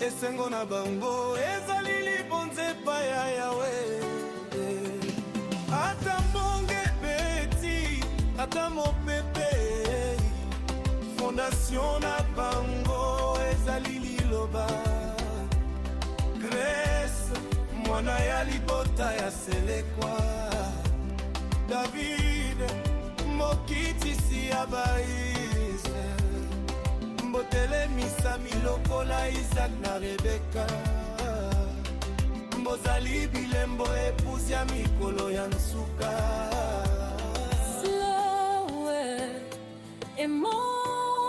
C: esengo na bango ezali libonze pa ya yawe ata mbonge beti ata mopepe fondation na bango ezali liloba Grese mwana ya libota ya selekwa David mokitisi ya baise mbotele misa milokola Isaac na Rebeka bozali bilembo epusi ya mikolo ya nsuka.
H: Slow, emotional.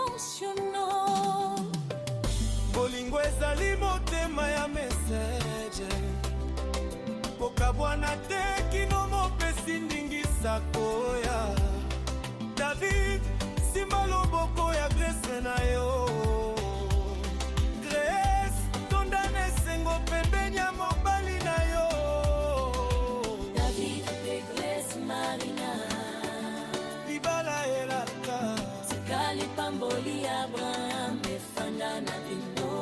C: Bolingo ezali motema ya message. Pokabwana te kino mopesi ndingisa koya. David simba loboko ya Grace na yo. Grace tondane sengo pembeni ya mobali na yo.
H: David pe Grace Marina.
C: Libala elaka.
H: Tikali pamboli Abraham efanda na bindo.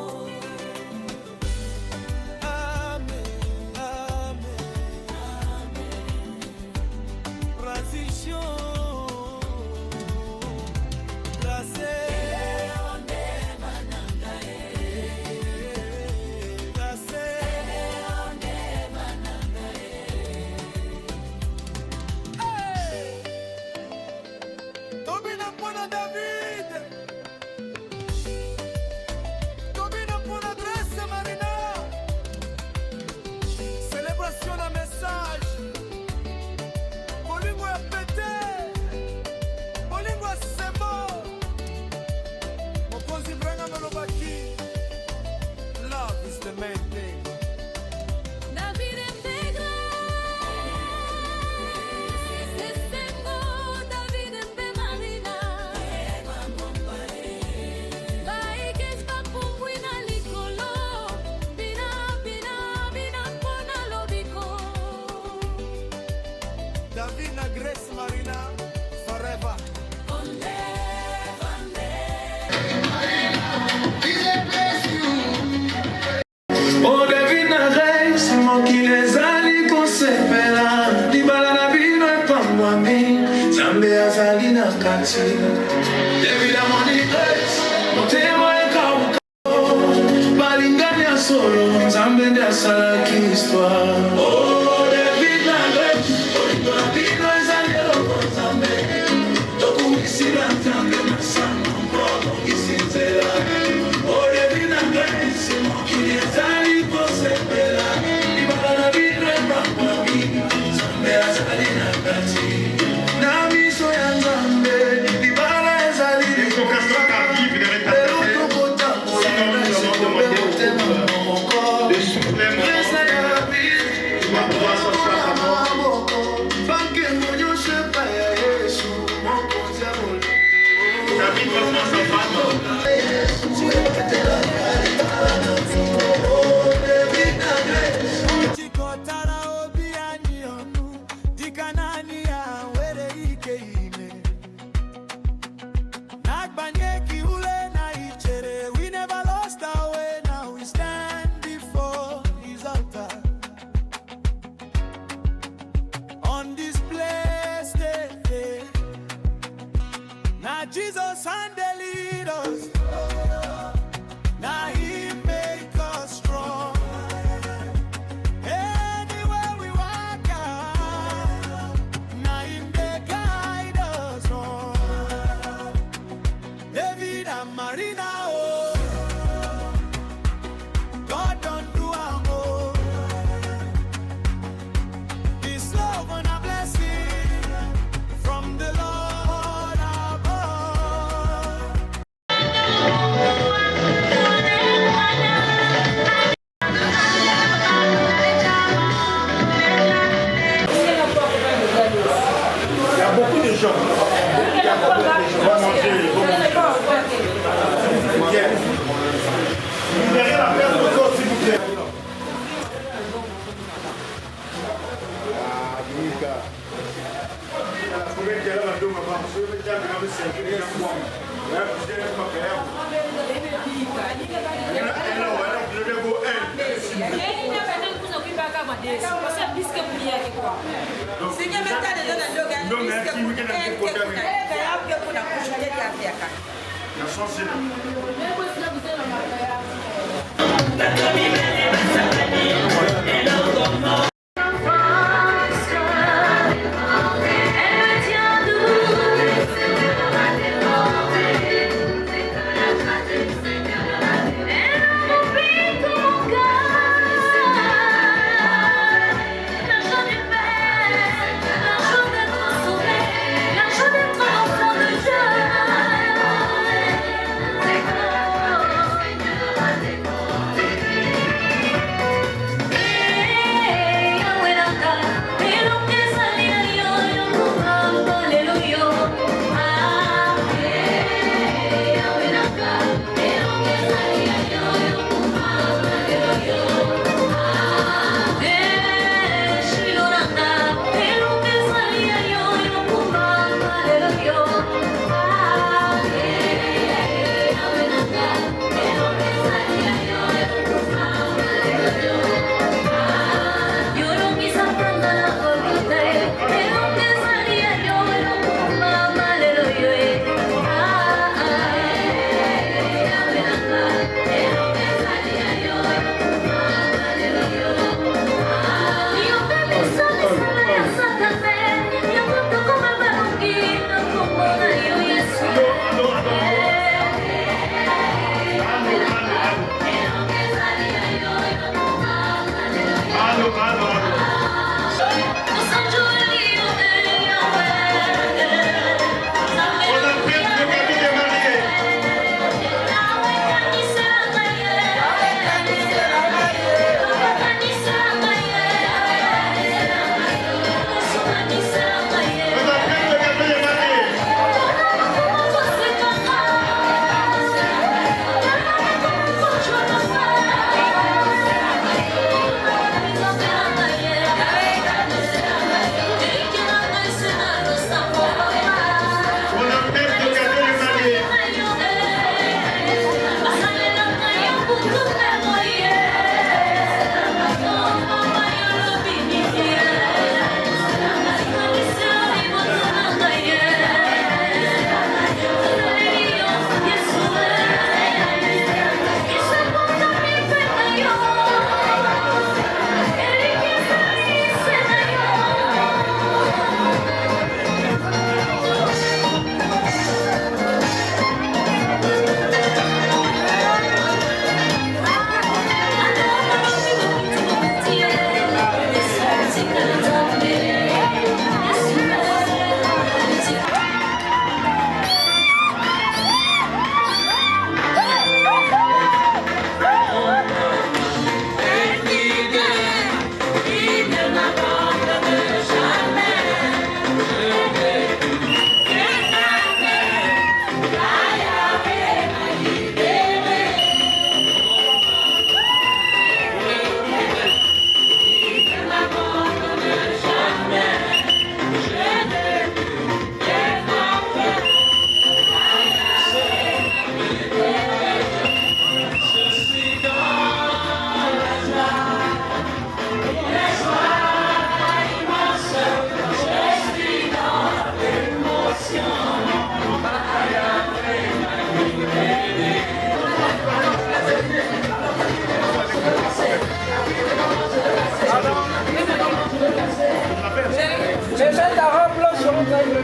C: David na Grace Marina forever.
L: Oh David na Grace mokile zali kosepela libala na bino epambwami Nzambe azali na kati. David amoni Grace motema ekauka balingani ya solo Nzambe nde asalaki histoire. Oh David na Grace olingo na bino ezali eloko Nzambe tokumisila Nzambe na sango mpono kisinzela. Oh David na Grace mokili ezali kosepela libala na bino epambwami Nzambe azali na kati. Na miso ya Nzambe libala ezali
C: Jesus and the leaders. Now he make us strong. Anywhere we walk out, now him they guide us on. David and Marina, oh, God don't do our more. His love and a blessing from the Lord.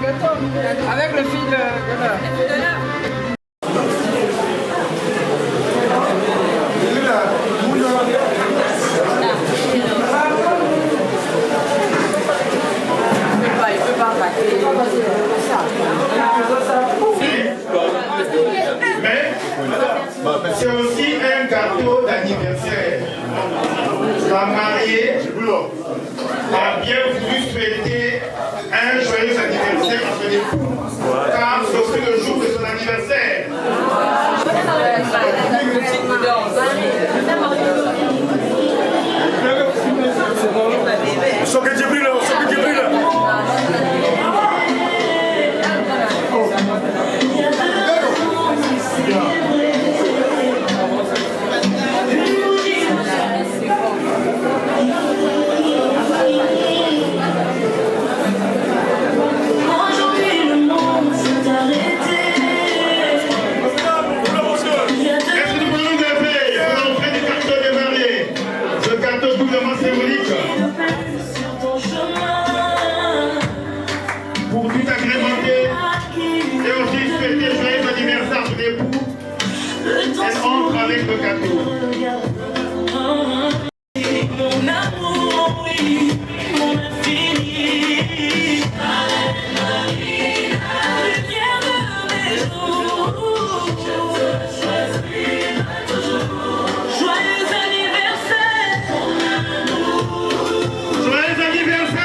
I: gâteau. Avec le fil de l'heure.
J: Mais c'est aussi un gâteau d'anniversaire. La mariée a bien voulu souhaiter un joyeux anniversaire à son époux, car c'est aussi le jour de son anniversaire. Le gâteau. Mon amour, oui, mon infini. Lumière de mes jours. Joyeux anniversaire. Joyeux anniversaire.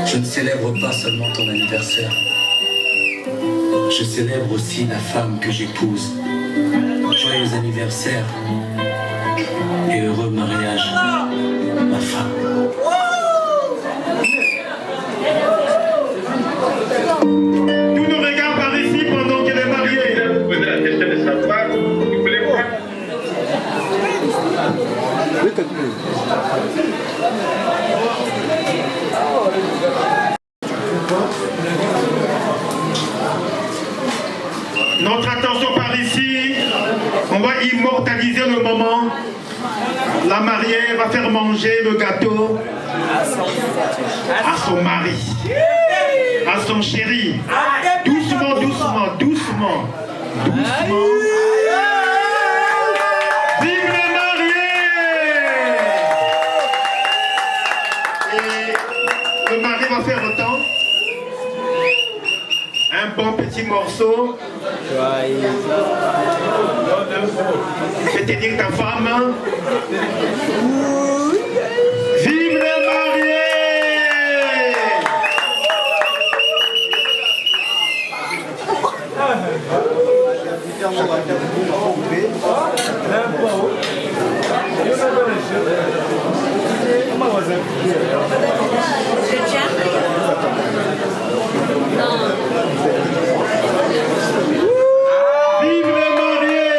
M: Je ne célèbre pas seulement ton anniversaire, je célèbre aussi la femme que j'épouse. Joyeux anniversaire et heureux mariage, ma femme.
J: Tous nos regards par ici pendant qu'elle est mariée. Vous prenez la tête de sa femme, vous voulez voir? Notre attention par ici, on va immortaliser le moment. La mariée va faire manger le gâteau à son mari, à son chéri. Doucement, doucement, doucement, doucement. Vive les mariés! Et le mari va faire autant. Un bon petit petit morceau. Je vais te dire ta femme. Vive les mariés! Vive les mariés!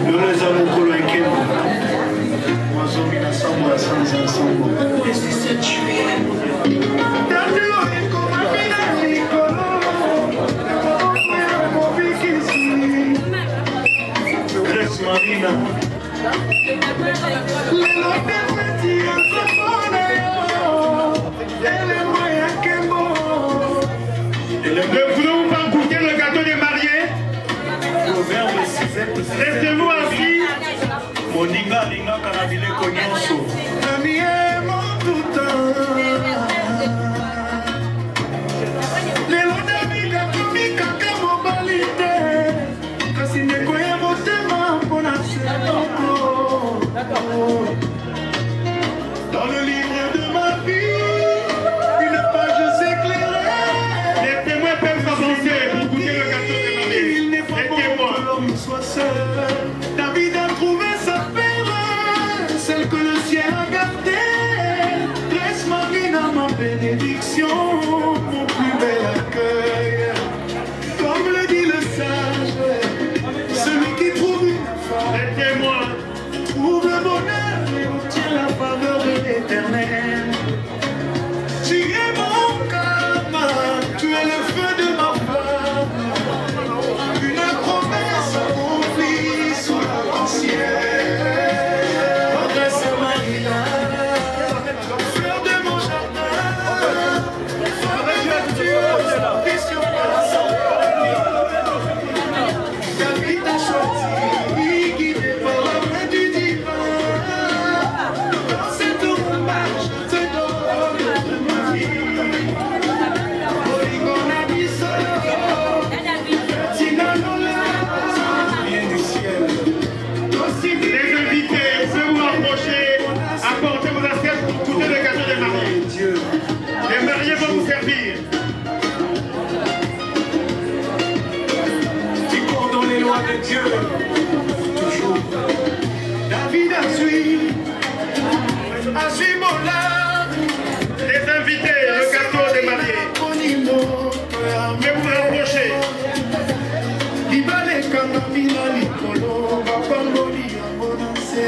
J: Nous les avons coloqués. Le 17 juillet. Grace Marina. Ne voulons pas goûter le gâteau des mariés? Restez-vous assis. Moninga linga kanabile konyoso. Dans le livre de ma vie, une page s'éclairait. Les témoins peuvent s'avancer pour goûter le gâteau des mariés. Il n'est pas bon que l'homme soit seul. David a trouvé sa paix, celle que le ciel a gardée. Laisse Marina ma bénédiction, mon plus bel accueil. Comme le dit le sage, celui qui trouve une femme, les témoins, trouve le bonheur et obtient la faveur de l'Éternel. Tu es mon karma, tu es le feu de ma femme. Une promesse accomplie sous l'arc-en-ciel. Adresse Marina, fleur de mon jardin, femme vertueuse, vision David a choisi, guidé par la main du divin. Dans cette rumba, je te donne de ma vie. Oligona di solo, Tinanola, vient du ciel. Les invités, vous pouvez vous rapprocher, apportez vos assiettes pour goûter le gâteau des mariés. Les mariés vont vous servir. Tu cours dans les lois de Dieu, toujours. David a suivi mon âme. Les invités, le gâteau des mariés. Mais vous vous rapprochez. Libale Kangamina Likolo, Bapamboli Abonance.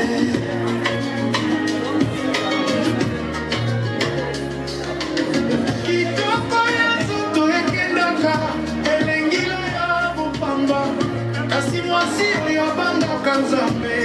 J: Kitoko ya zoto ekendaka, elengila ya bopamba. Kasi mwasi oyo abandaka Nzambe.